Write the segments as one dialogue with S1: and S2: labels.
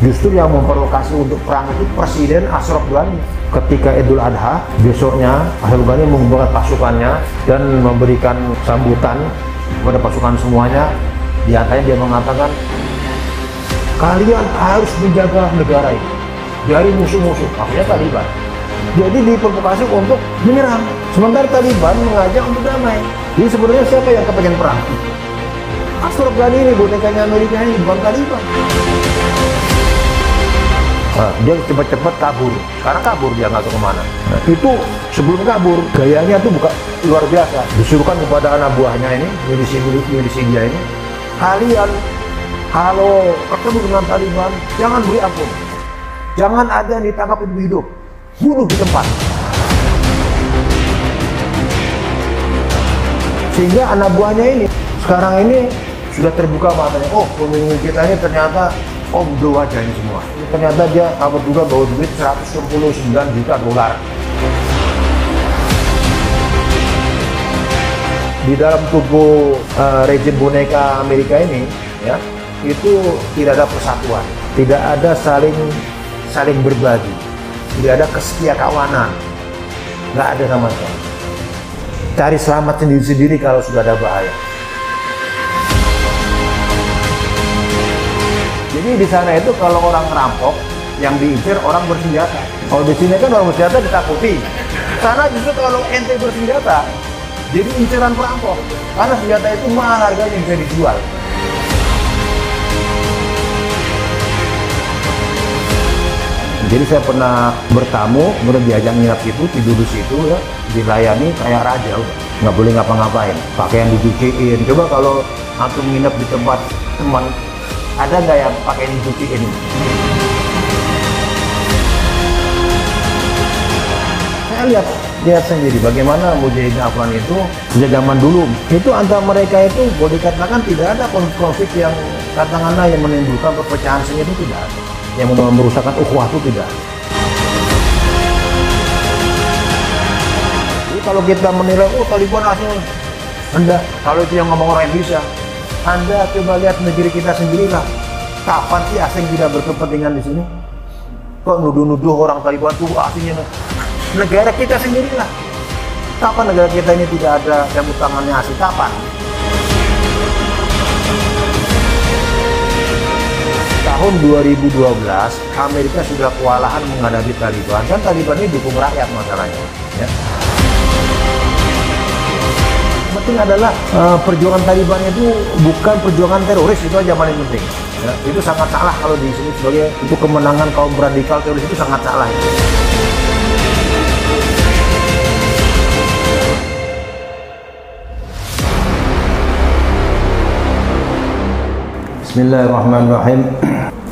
S1: Justru yang memprovokasi untuk perang itu Presiden Ashraf Ghani. Ketika Idul Adha, besoknya Ashraf Ghani mengumpulkan pasukannya dan memberikan sambutan kepada pasukan semuanya. Di antaranya dia mengatakan, kalian harus menjaga negara ini dari musuh-musuh, maksudnya Taliban. Jadi diprovokasi untuk menyerang. Sementara Taliban mengajak untuk damai. Jadi sebenarnya siapa yang kepengen perang? Ashraf Ghani ini, bonekanya Amerika ini, bukan Taliban. Nah, dia cepat-cepat kabur. Sekarang kabur dia, nggak tahu kemana. Nah, itu sebelum kabur, gayanya tuh bukan luar biasa. Disuruhkan kepada anak buahnya ini, milisi dia ini, kalian kalau ketemu dengan Taliban, jangan beri ampun. Jangan ada yang ditangkap hidup, bunuh di tempat. Sehingga anak buahnya ini sekarang ini sudah terbuka matanya. Oh, pemimpin kita ini ternyata omdo aja ini semua. Ternyata dia kabur juga bawa duit 169 juta dolar. Di dalam tubuh rejim boneka Amerika ini, ya, itu tidak ada persatuan, tidak ada saling berbagi, tidak ada kesetia kawanan, nggak ada sama sekali. Cari selamat sendiri-sendiri kalau sudah ada bahaya. Jadi di sana itu kalau orang ngerampok, yang diincar orang bersenjata. Kalau di sini kan orang bersenjata ditakuti. Sana justru kalau ente bersenjata, jadi incaran perampok. Karena senjata itu mahal harganya, bisa dijual. Jadi saya pernah bertamu, kemudian diajak nginap situ, tidur di situ, ya, dilayani kayak raja, nggak boleh ngapa-ngapain, pakaian dicuciin. Coba kalau antum nginep di tempat teman, ada nggak yang pakaian dicuciin? Saya lihat sendiri bagaimana mujahidin Afgan itu sejak zaman dulu. Itu antara mereka itu boleh dikatakan tidak ada konflik yang katakanlah yang menimbulkan perpecahan sendiri, itu tidak ada. Yang merusakkan ukhuwah itu tidak. Jadi kalau kita menilai, oh Taliban asing, Anda, kalau itu yang ngomong orang Indonesia, Anda coba lihat negeri kita sendirilah. Kapan sih asing tidak berkepentingan di sini? Kok nuduh-nuduh orang Taliban itu asingnya? Negara kita sendirilah. Kapan negara kita ini tidak ada campur tangannya asing? Kapan? Tahun 2012, Amerika sudah kewalahan menghadapi Taliban. Kan Taliban ini dukung rakyat masalahnya. Ya. Penting adalah perjuangan Taliban itu bukan perjuangan teroris, itu aja paling penting. Ya. Itu sangat salah kalau di sini sebagai itu kemenangan kaum radikal teroris, itu sangat salah. Bismillahirrahmanirrahim.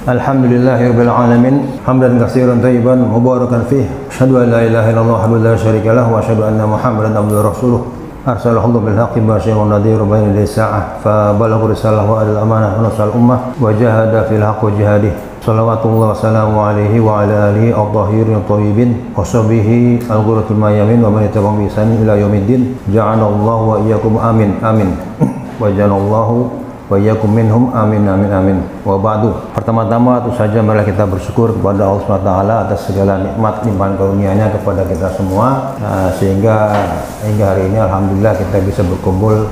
S1: Alhamdulillahirabbil alamin. Hamdan katsiran thayyiban mubarakan fih. Asyhadu an la ilaha illallah wahdahu la syarika lah wa asyhadu anna Muhammadan abduhu wa rasuluh. Arsalahu bil haqqi basyiran wa nadhiran bayna yaday sa'ah fa balagha risalah wa adal amanah wa nasal ummah wa jahada fil haqqi jihadih. Shalawatullah wa salamu alaihi wa ala alihi at-tahirin at-tayyibin wa sahbihi al-ghuratul mayamin wa man tabi'ahum bi ihsan ila yaumiddin. Ja'alallahu wa iyyakum amin amin. Wa ja'alallahu wa iyyakum minhum amin amin amin. Wa ba'du. Pertama-tama tentu saja marilah kita bersyukur kepada Allah Subhanahu wa taala atas segala nikmat limpahan karunia-Nya kepada kita semua, sehingga hingga hari ini alhamdulillah kita bisa berkumpul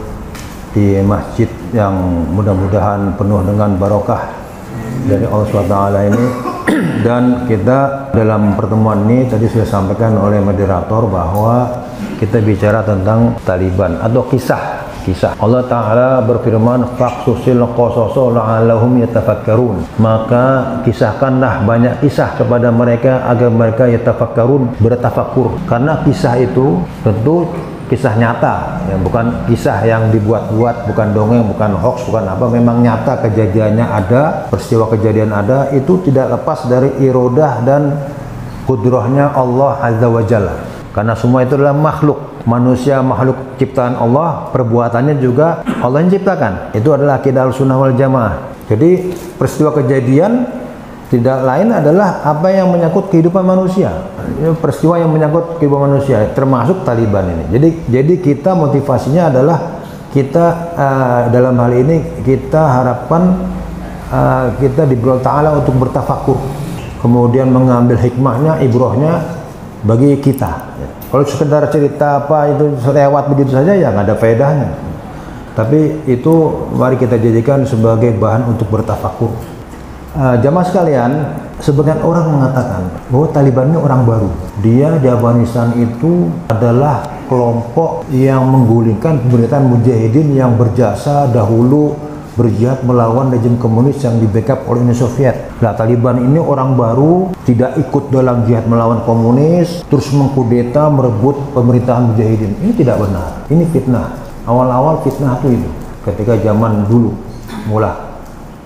S1: di masjid yang mudah-mudahan penuh dengan barokah dari Allah Subhanahu wa taala ini. Dan kita dalam pertemuan ini tadi sudah sampaikan oleh moderator bahwa kita bicara tentang Taliban atau kisah Allah Ta'ala berfirman, faqsusil qasasa la'allahum yatafakkarun, maka kisahkanlah banyak kisah kepada mereka agar mereka yatafakkarun, bertafakur. Karena kisah itu tentu kisah nyata, ya, bukan kisah yang dibuat-buat, bukan dongeng, bukan hoax, bukan apa, memang nyata, kejadiannya ada, peristiwa kejadian ada. Itu tidak lepas dari iradah dan kudrahnya Allah Azza wa Jalla. Karena semua itu adalah makhluk, manusia makhluk ciptaan Allah, perbuatannya juga Allah yang ciptakan. Itu adalah akidah Ahlussunnah wal Jamaah. Jadi peristiwa kejadian tidak lain adalah apa yang menyangkut kehidupan manusia. Peristiwa yang menyangkut kehidupan manusia, termasuk Taliban ini. Jadi kita motivasinya adalah kita dalam hal ini kita harapkan kita diberi Ta'ala untuk bertafakur, kemudian mengambil hikmahnya, ibrahnya bagi kita. Kalau sekedar cerita apa itu lewat begitu saja ya nggak ada faedahnya. Tapi itu mari kita jadikan sebagai bahan untuk bertafakur. Jamaah sekalian, sebagian orang mengatakan bahwa Taliban ini orang baru. Dia di Afghanistan itu adalah kelompok yang menggulingkan pemerintahan mujahidin yang berjasa dahulu berjihad melawan rejim komunis yang di backup oleh Uni Soviet. Nah, Taliban ini orang baru, tidak ikut dalam jihad melawan komunis, terus mengkudeta merebut pemerintahan mujahidin. Ini tidak benar, ini fitnah. Awal-awal fitnah itu ketika zaman dulu mulai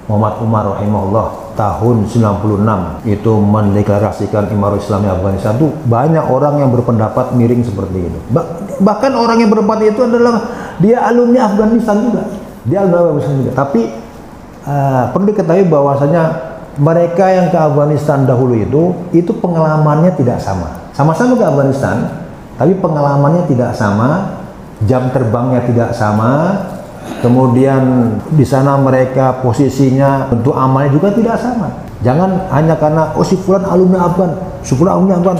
S1: Muhammad Umar rahimahullah tahun 96 itu mendeklarasikan Imarah Islamiyah Afghanistan, itu banyak orang yang berpendapat miring seperti itu. Bahkan orang yang berpendapat itu adalah dia alumni Afghanistan juga. Dia alumni Afghanistan juga. Tapi perlu diketahui bahwasanya mereka yang ke Afghanistan dahulu itu pengalamannya tidak sama. Sama-sama ke Afghanistan, tapi pengalamannya tidak sama, jam terbangnya tidak sama. Kemudian di sana mereka posisinya tentu amalnya juga tidak sama. Jangan hanya karena si fulan alumni Afgan, si fulan alumni Afgan,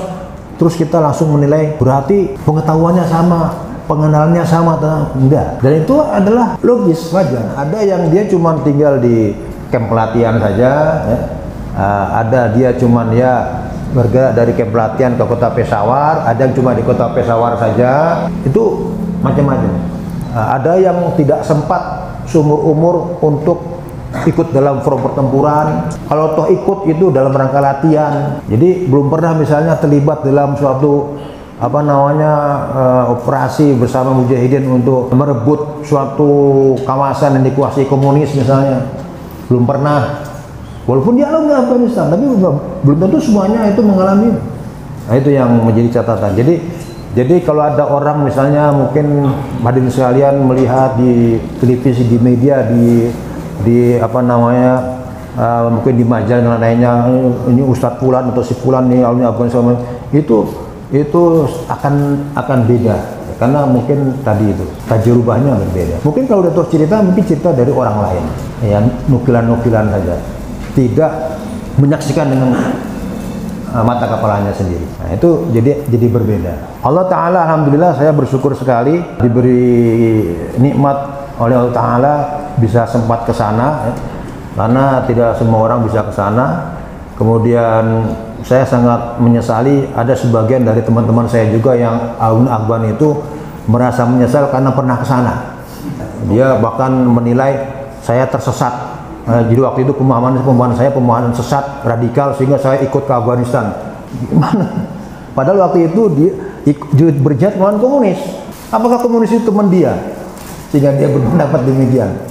S1: terus kita langsung menilai berarti pengetahuannya sama, pengenalannya sama. Enggak. Dan itu adalah logis, wajar. Ada yang dia cuma tinggal di kamp pelatihan saja, ya. Ada dia cuma ya bergerak dari kamp pelatihan ke kota Peshawar, ada yang cuma di kota Peshawar saja. Itu macam-macam. Ada yang tidak sempat seumur umur untuk ikut dalam front pertempuran. Kalau toh ikut itu dalam rangka latihan. Jadi belum pernah misalnya terlibat dalam suatu operasi bersama mujahidin untuk merebut suatu kawasan yang dikuasai komunis misalnya. Belum pernah. Walaupun dia alumni Afghanistan, tapi belum tentu semuanya itu mengalami. Nah, itu yang menjadi catatan. Jadi kalau ada orang misalnya mungkin hadirin sekalian melihat di televisi, di media, mungkin di majalah dan lainnya, ini Ustadz Fulan atau si Fulan nih alumni Afghanistan, itu akan beda karena mungkin tadi itu tajrubahnya berbeda. Mungkin kalau udah terus cerita, mungkin cerita dari orang lain, ya nukilan-nukilan saja, tidak menyaksikan dengan mata kepalanya sendiri. Nah, itu jadi berbeda. Allah Ta'ala alhamdulillah saya bersyukur sekali diberi nikmat oleh Allah Ta'ala bisa sempat ke sana, ya. Karena tidak semua orang bisa ke sana. Kemudian saya sangat menyesali ada sebagian dari teman-teman saya juga yang alumni Afgan itu merasa menyesal karena pernah ke sana. Dia bahkan menilai saya tersesat. Jadi waktu itu pemahaman saya pemahaman sesat, radikal, sehingga saya ikut ke Afghanistan. Gimana? Padahal waktu itu dia berjihad melawan komunis. Apakah komunis itu teman dia? Sehingga dia berpendapat demikian.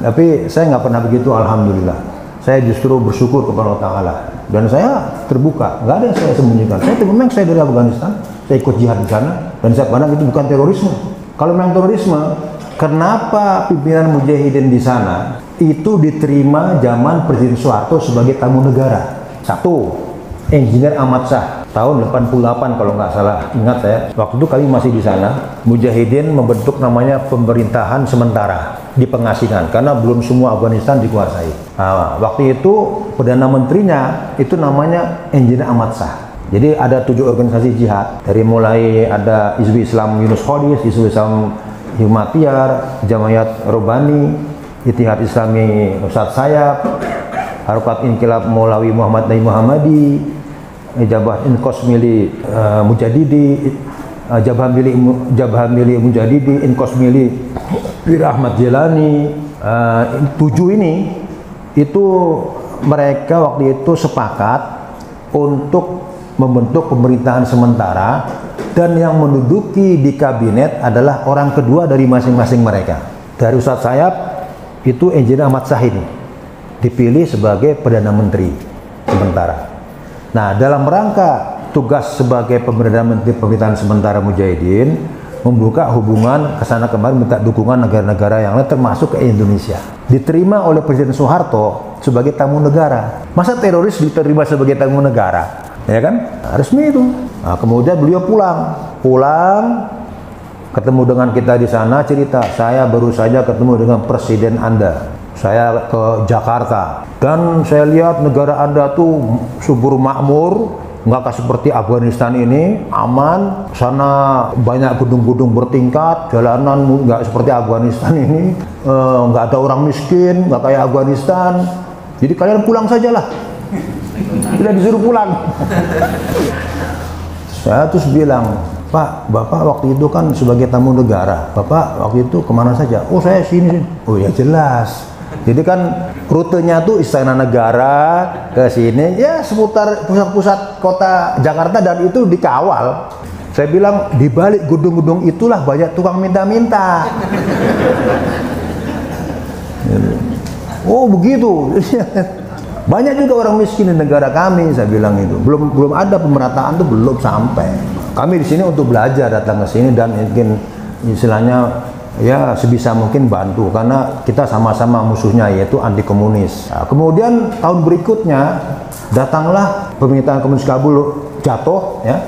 S1: Tapi saya nggak pernah begitu, alhamdulillah. Saya justru bersyukur kepada Allah Ta'ala. Dan saya terbuka, nggak ada yang saya sembunyikan. Memang saya dari Afghanistan, saya ikut jihad di sana. Dan saya pandang itu bukan terorisme. Kalau memang terorisme, kenapa pimpinan mujahidin di sana itu diterima zaman Presiden Soeharto sebagai tamu negara? Satu, Engineer Ahmad Shah tahun 88 kalau nggak salah, ingat saya. Waktu itu kami masih di sana, mujahidin membentuk namanya pemerintahan sementara di pengasingan karena belum semua Afghanistan dikuasai. Nah, waktu itu Perdana Menterinya itu namanya Engineer Ahmad Shah. Jadi ada 7 organisasi jihad, dari mulai ada Hizbul Islam Yunus Khodis, Hizbul Islam Hikmatiyar, Jamayat Robani, Ittihad Islami Ustadz Sayap, Harokat Inkilab Maulawi Muhammad Nabi Muhammadi, Jabhat Inkos Mili Mujadidi, Jabhat Mili Mujadidi, Inkos Mili Bir Ahmad Jelani. 7 ini itu mereka waktu itu sepakat untuk membentuk pemerintahan sementara, dan yang menduduki di kabinet adalah orang kedua dari masing-masing mereka. Dari Ustadz Sayap itu Engineer Ahmad Shah ini dipilih sebagai Perdana Menteri sementara. Nah, dalam rangka tugas sebagai Perdana Menteri pemerintahan sementara mujahidin, membuka hubungan ke sana kemari, minta dukungan negara-negara yang lain termasuk ke Indonesia. Diterima oleh Presiden Soeharto sebagai tamu negara. Masa teroris diterima sebagai tamu negara? Ya kan? Resmi itu. Nah, kemudian beliau pulang ketemu dengan kita di sana, cerita, saya baru saja ketemu dengan presiden Anda. Saya ke Jakarta dan saya lihat negara Anda tuh subur makmur, nggak seperti Afghanistan ini, aman. Sana banyak gedung-gedung bertingkat, jalanan nggak seperti Afghanistan ini, nggak ada orang miskin, nggak kayak Afghanistan. Jadi kalian pulang sajalah, tidak disuruh pulang. Saya terus bilang, Pak, Bapak waktu itu kan sebagai tamu negara, Bapak waktu itu kemana saja? Oh, saya sini. Oh ya jelas. Jadi kan rutenya tuh Istana Negara ke sini, ya seputar pusat-pusat kota Jakarta, dan itu dikawal. Saya bilang di balik gedung-gedung itulah banyak tukang minta-minta. Oh begitu. Banyak juga orang miskin di negara kami, saya bilang itu. Belum ada pemerataan tuh, belum sampai. Kami di sini untuk belajar, datang ke sini dan mungkin istilahnya ya sebisa mungkin bantu, karena kita sama-sama musuhnya, yaitu anti komunis. Nah, kemudian tahun berikutnya datanglah pemerintahan komunis Kabul jatuh, ya.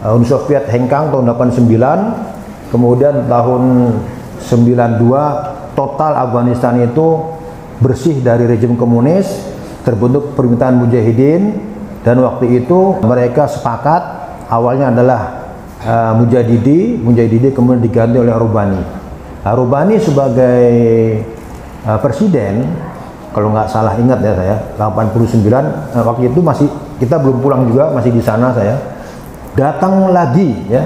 S1: Uni Soviet hengkang tahun 89, kemudian tahun 92 total Afghanistan itu bersih dari rejim komunis, terbentuk pemerintahan Mujahidin, dan waktu itu mereka sepakat awalnya adalah Mujahidi kemudian diganti oleh Robani. Robani sebagai presiden, kalau nggak salah ingat ya saya, 89, waktu itu masih, kita belum pulang juga, masih di sana saya. Datang lagi ya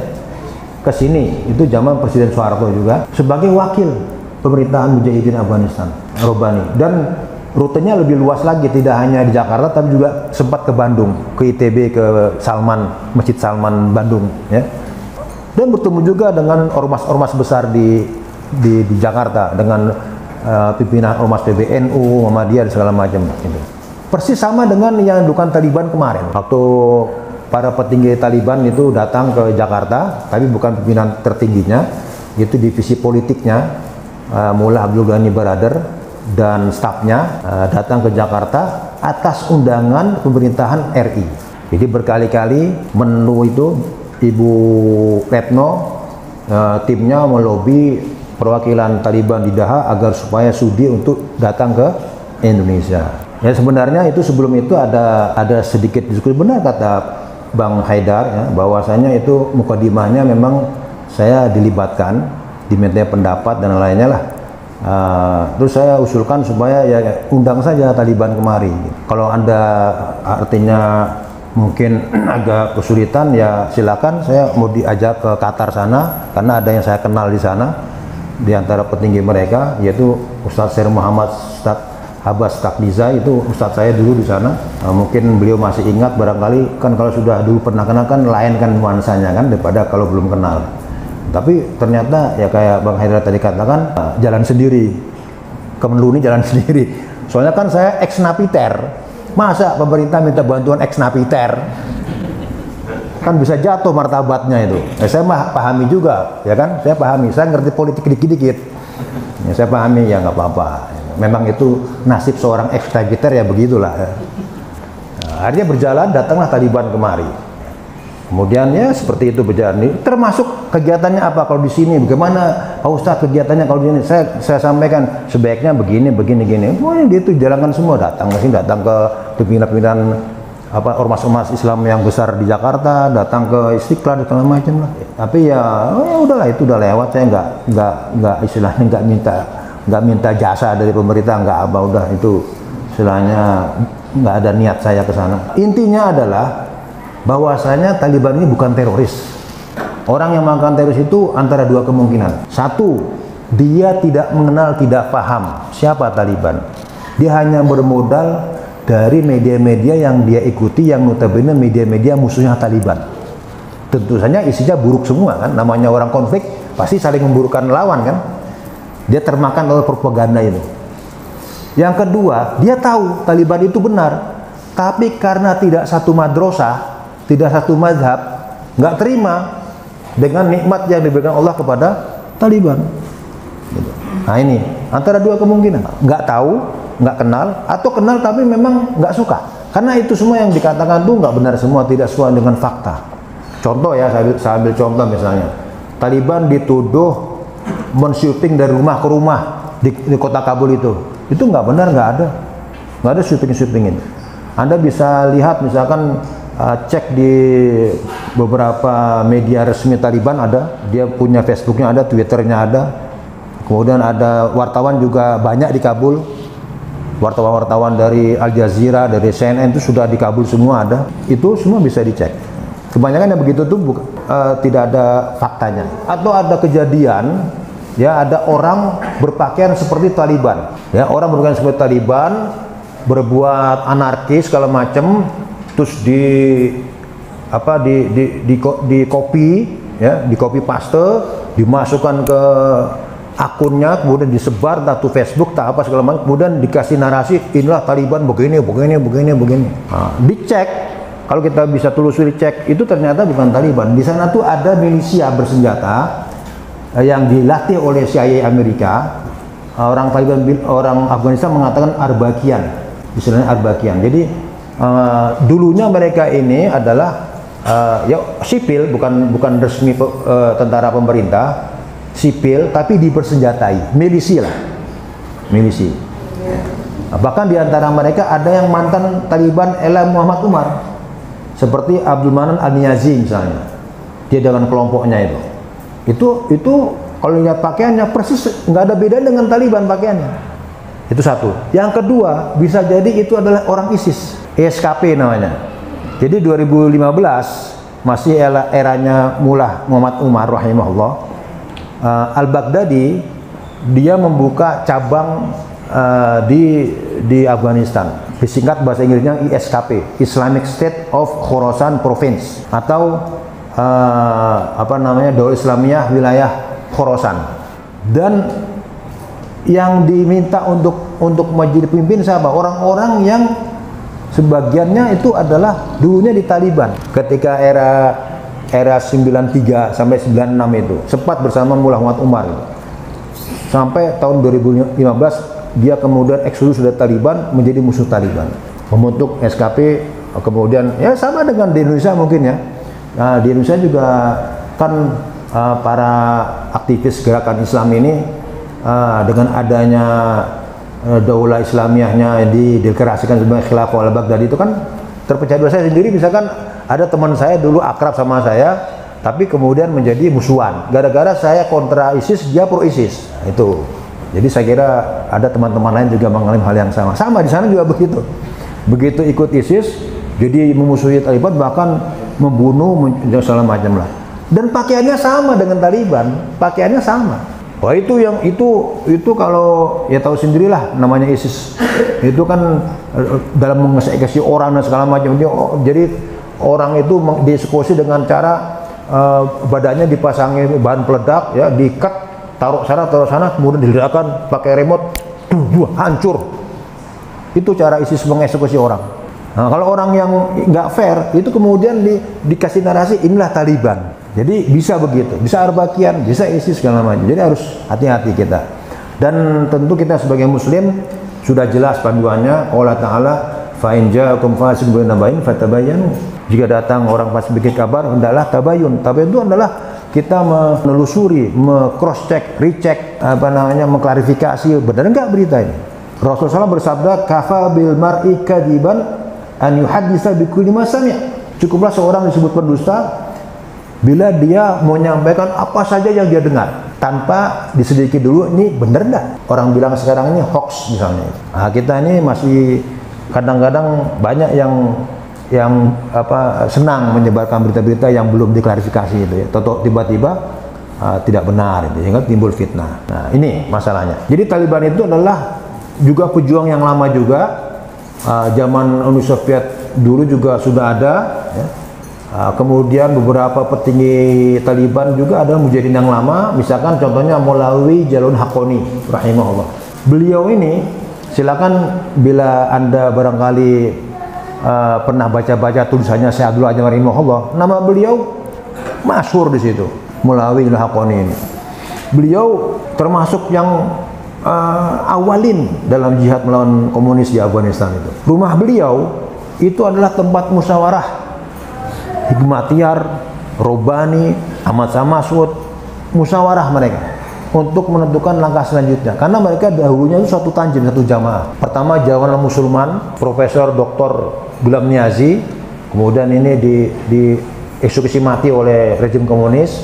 S1: ke sini, itu zaman Presiden Soeharto juga, sebagai wakil pemerintahan Mujahidin Afghanistan, Robani. Dan rutenya lebih luas lagi, tidak hanya di Jakarta, tapi juga sempat ke Bandung, ke ITB, ke Salman, Masjid Salman Bandung ya. Dan bertemu juga dengan ormas-ormas besar di Jakarta, dengan pimpinan ormas PBNU, Muhammadiyah dan segala macam itu. Persis sama dengan yang dilakukan Taliban kemarin. Waktu para petinggi Taliban itu datang ke Jakarta, tapi bukan pimpinan tertingginya, itu divisi politiknya, Mullah Abdul Ghani Baradar dan stafnya datang ke Jakarta atas undangan pemerintahan RI. Jadi berkali-kali menu itu Ibu Retno, timnya melobi perwakilan Taliban di Daha agar supaya sudi untuk datang ke Indonesia. Ya sebenarnya itu sebelum itu ada sedikit diskusi, benar kata Bang Haidar ya, bahwasanya itu mukadimahnya memang saya dilibatkan, diminta pendapat dan lainnya lah. Terus saya usulkan supaya ya undang saja Taliban kemari. Kalau Anda artinya mungkin agak kesulitan, ya silakan, saya mau diajak ke Qatar sana karena ada yang saya kenal di sana. Di antara petinggi mereka yaitu Ustadz Syekh Muhammad Abbas Takdiza, itu Ustadz saya dulu di sana. Mungkin beliau masih ingat, barangkali kan kalau sudah dulu pernah kenal kan lain kan nuansanya kan daripada kalau belum kenal. Tapi ternyata ya kayak Bang Haidar tadi katakan, jalan sendiri, Kemenlu ini jalan sendiri. Soalnya kan saya ex napiter, masa pemerintah minta bantuan ex napiter? Kan bisa jatuh martabatnya itu. Saya pahami juga, ya kan? Saya pahami, saya ngerti politik dikit-dikit. Ya, saya pahami, ya nggak apa-apa. Memang itu nasib seorang ex-napiter, ya begitulah. Nah, akhirnya berjalan, datanglah Taliban kemari. Kemudian ya seperti itu berjalan. Termasuk kegiatannya apa kalau di sini? Bagaimana Pak Ustadz kegiatannya kalau di sini? Saya sampaikan sebaiknya begini. Semuanya dia itu jalankan semua, datang ke sini, datang ke pimpinan-pimpinan ormas-ormas Islam yang besar di Jakarta, datang ke Istiqlal dan segala macam lah. Tapi ya udahlah, itu udah lewat. Saya nggak istilahnya nggak minta jasa dari pemerintah, nggak apa, udah itu istilahnya nggak ada niat saya ke sana. Intinya adalah bahwasanya Taliban ini bukan teroris. Orang yang melakukan teroris itu antara dua kemungkinan. Satu, dia tidak mengenal, tidak paham siapa Taliban. Dia hanya bermodal dari media-media yang dia ikuti, yang notabene media-media musuhnya Taliban. Tentu saja isinya buruk semua kan, namanya orang konflik pasti saling memburukkan lawan kan. Dia termakan oleh propaganda itu. Yang kedua, dia tahu Taliban itu benar, tapi karena tidak satu madrasah, tidak satu mazhab, nggak terima dengan nikmat yang diberikan Allah kepada Taliban. Nah ini antara dua kemungkinan, nggak tahu, nggak kenal, atau kenal tapi memang nggak suka. Karena itu semua yang dikatakan tuh nggak benar semua, tidak sesuai dengan fakta. Contoh ya, saya ambil contoh misalnya, Taliban dituduh men-syuting dari rumah ke rumah di kota Kabul itu. Itu nggak benar, nggak ada sweeping ini. Anda bisa lihat misalkan cek di beberapa media resmi Taliban ada, dia punya Facebooknya ada, Twitternya ada, kemudian ada wartawan juga banyak di Kabul, wartawan-wartawan dari Al Jazeera, dari CNN itu sudah di Kabul semua ada, itu semua bisa dicek. Kebanyakan yang begitu tuh tidak ada faktanya, atau ada kejadian ya, ada orang berpakaian seperti Taliban, ya, orang berpakaian seperti Taliban, berbuat anarkis segala macam, terus di copy ya, di copy paste, dimasukkan ke akunnya, kemudian disebar entah itu Facebook tak apa segala macam, kemudian dikasih narasi inilah Taliban begini. Nah, dicek, kalau kita bisa telusuri cek, itu ternyata bukan Taliban. Di sana tuh ada milisia bersenjata yang dilatih oleh CIA Amerika. Orang Taliban, orang Afghanistan mengatakan Arbakian, istilahnya Arbakian. Jadi dulunya mereka ini adalah ya sipil, bukan resmi tentara pemerintah, sipil tapi dipersenjatai, milisi lah, milisi. Bahkan diantara mereka ada yang mantan Taliban era Muhammad Umar, seperti Abdul Manan Al-Niyazi misalnya, dia dengan kelompoknya itu kalau lihat pakaiannya persis nggak ada beda dengan Taliban pakaiannya. Itu satu. Yang kedua, bisa jadi itu adalah orang ISIS, ESKP namanya. Jadi 2015 masih eranya Mullah Muhammad Umar rahimahullah, Al-Baghdadi dia membuka cabang di Afghanistan, disingkat bahasa Inggrisnya ISKP, Islamic State of Khorasan Province, atau Daulah Islamiyah wilayah Khorasan. Dan yang diminta untuk menjadi pemimpin siapa? Orang-orang yang sebagiannya itu adalah dulunya di Taliban ketika era 93 sampai 96 itu, sempat bersama Mullah Muhammad Umar itu. Sampai tahun 2015 dia kemudian eksodus dari Taliban menjadi musuh Taliban, membentuk SKP. Kemudian ya sama dengan di Indonesia mungkin ya. Nah, di Indonesia juga kan para aktivis gerakan Islam ini dengan adanya daulah Islamiyahnya dideklarasikan sebagai Khilafah Al-Baghdadi itu kan terpecah dua. Saya sendiri misalkan ada teman saya dulu akrab sama saya, tapi kemudian menjadi musuhan gara-gara saya kontra ISIS, dia pro ISIS. Nah, itu. Jadi saya kira ada teman-teman lain juga mengalami hal yang sama. Sama di sana juga begitu. Begitu ikut ISIS, jadi memusuhi Taliban, bahkan membunuh segala macam lah. Dan pakaiannya sama dengan Taliban, pakaiannya sama. Wah, itu kalau ya tahu sendirilah namanya ISIS. Itu kan dalam mengeksekusi orang dan segala macam. Jadi orang itu dieksekusi dengan cara badannya dipasangi bahan peledak ya, diikat, taruh sana, kemudian diledakkan pakai remote, hancur. Itu cara ISIS mengeksekusi orang. Nah, kalau orang yang nggak fair itu kemudian dikasih narasi inilah Taliban. Jadi bisa begitu, bisa Arbakian, bisa ISIS segala macam. Jadi harus hati-hati kita. Dan tentu kita sebagai Muslim sudah jelas panduannya. Allah Taala, fa in ja'akum fasiqun binaba'in fatabayyanu. Jika datang orang fasik bikin kabar, hendaklah tabayun. Tabayun itu adalah kita menelusuri, cross check, recheck, mengklarifikasi benar enggak berita ini. Rasulullah SAW bersabda, kafa bil mar'i kadiban an yuhaddisa bi kulli ma sami'. Cukuplah seorang disebut pendusta bila dia mau menyampaikan apa saja yang dia dengar tanpa diselidiki dulu ini benar enggak. Orang bilang sekarang ini hoax misalnya. Nah, kita ini masih kadang-kadang banyak yang senang menyebarkan berita-berita yang belum diklarifikasi itu ya. Tiba-tiba tidak benar itu, sehingga timbul fitnah. Nah, ini masalahnya. Jadi Taliban itu adalah juga pejuang yang lama juga. Zaman Uni Soviet dulu juga sudah ada ya. Kemudian beberapa petinggi Taliban juga ada mujahidin yang lama, misalkan contohnya Maulawi Jalun Haqqani rahimahullah. Beliau ini silakan bila Anda barangkali pernah baca-baca tulisannya Syekh Abdul Ajam rahimahullah, nama beliau masyhur di situ, Maulawi Jalun Haqqani ini. Beliau termasuk yang awalin dalam jihad melawan komunis di Afghanistan itu. Rumah beliau itu adalah tempat musyawarah Hikmatiyar, Robani, Ahmad Samasud, musyawarah mereka. untuk menentukan langkah selanjutnya, karena mereka dahulunya itu satu tanjim, satu jamaah. Pertama Jamaah Musulman, Profesor Dr. Ghulam Niazi, kemudian ini dieksekusi mati oleh rejim komunis,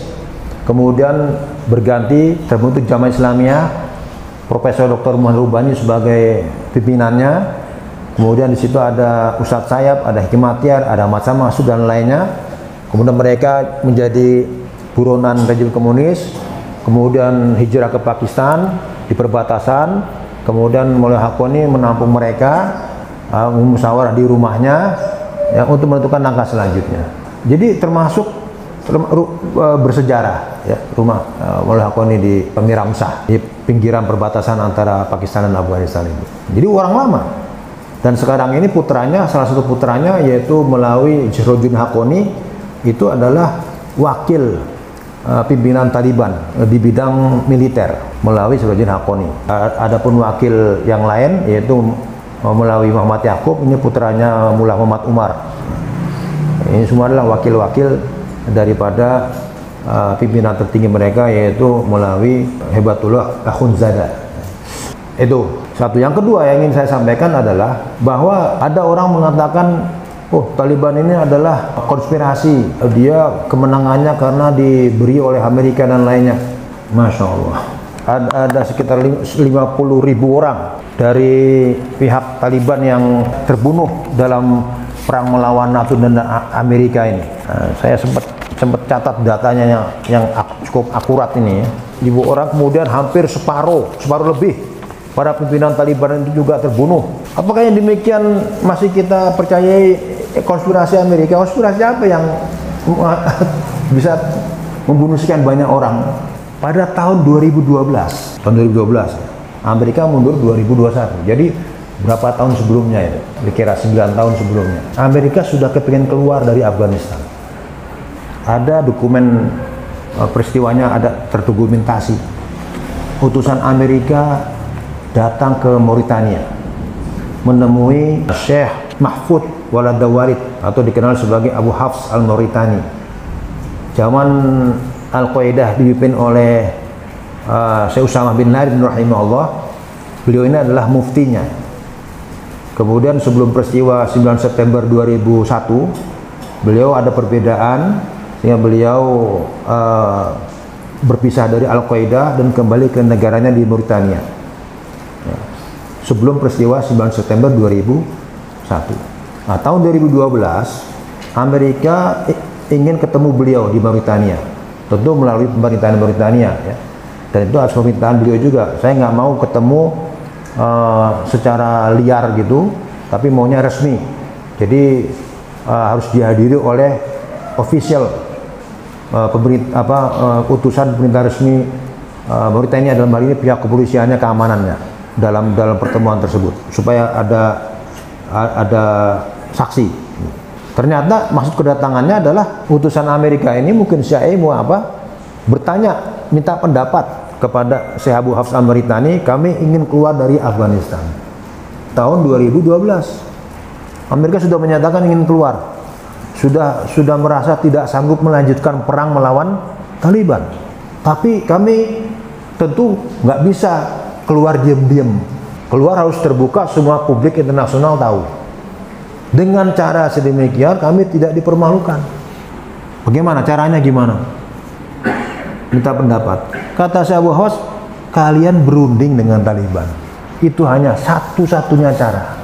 S1: kemudian berganti terbentuk Jamaah Islamiyah, Profesor Dr. Muhammad Rubani sebagai pimpinannya, kemudian di situ ada Ustadz Sayap, ada Hikmatiar, ada Ahmad Masud dan lainnya. Kemudian mereka menjadi buronan rejim komunis, kemudian hijrah ke Pakistan di perbatasan, kemudian Mullah Haqqani menampung mereka, musyawarah di rumahnya ya, untuk menentukan langkah selanjutnya. Jadi termasuk bersejarah ya, rumah Mullah Haqqani di Miramsah, di pinggiran perbatasan antara Pakistan dan Afghanistan itu. Jadi orang lama. Dan sekarang ini putranya, salah satu putranya yaitu melalui Jazruddin Haqqani, itu adalah wakil pimpinan Taliban di bidang militer melalui Jazruddin Haqqani. Adapun wakil yang lain yaitu melalui Muhammad Yaqub, ini putranya Mullah Muhammad Umar. Ini semua adalah wakil-wakil daripada pimpinan tertinggi mereka, yaitu melalui Hebatullah Akhundzada. Itu satu. Yang kedua yang ingin saya sampaikan adalah bahwa ada orang mengatakan, oh, Taliban ini adalah konspirasi, dia kemenangannya karena diberi oleh Amerika dan lainnya. Masya Allah, ada sekitar 50.000 orang dari pihak Taliban yang terbunuh dalam perang melawan NATO dan Amerika ini. Saya sempat catat datanya yang cukup akurat ini ya. 1.000 orang, kemudian hampir separuh lebih para pimpinan Taliban itu juga terbunuh. Apakah yang demikian masih kita percayai konspirasi Amerika? Konspirasi apa yang bisa membunuh sekian banyak orang? Pada tahun 2012, Amerika mundur 2021. Jadi berapa tahun sebelumnya itu? Kira 9 tahun sebelumnya. Amerika sudah kepingin keluar dari Afghanistan. Ada dokumen peristiwanya, ada terdokumentasi. Utusan Amerika datang ke Mauritania menemui Syekh Mahfud Waladawarid atau dikenal sebagai Abu Hafs al-Mauritani. Zaman Al-Qaeda dipimpin oleh Syekh Usamah bin Laden rahimahullah. Beliau ini adalah muftinya. Kemudian sebelum peristiwa 9 September 2001, beliau ada perbedaan sehingga beliau berpisah dari Al-Qaeda dan kembali ke negaranya di Mauritania. Ya. Sebelum peristiwa 9 September 2001. Nah, tahun 2012 Amerika ingin ketemu beliau di Mauritania, tentu melalui pemerintahan Mauritania ya. Dan itu harus pemerintahan beliau juga. Saya nggak mau ketemu secara liar gitu, tapi maunya resmi. Jadi harus dihadiri oleh official utusan pemerintah resmi Mauritania, dalam hal ini pihak kepolisiannya, keamanannya dalam pertemuan tersebut, supaya ada saksi. Ternyata maksud kedatangannya adalah utusan Amerika ini, mungkin CIA mau bertanya, minta pendapat kepada Syekh Abu Hafs al-Mauritani, kami ingin keluar dari Afghanistan. Tahun 2012 Amerika sudah menyatakan ingin keluar, sudah merasa tidak sanggup melanjutkan perang melawan Taliban. Tapi kami tentu nggak bisa keluar diam-diam, keluar harus terbuka, semua publik internasional tahu. Dengan cara sedemikian kami tidak dipermalukan. Bagaimana caranya, gimana? Minta pendapat. Kata Syekh Abu Hafs, kalian berunding dengan Taliban. Itu hanya satu-satunya cara.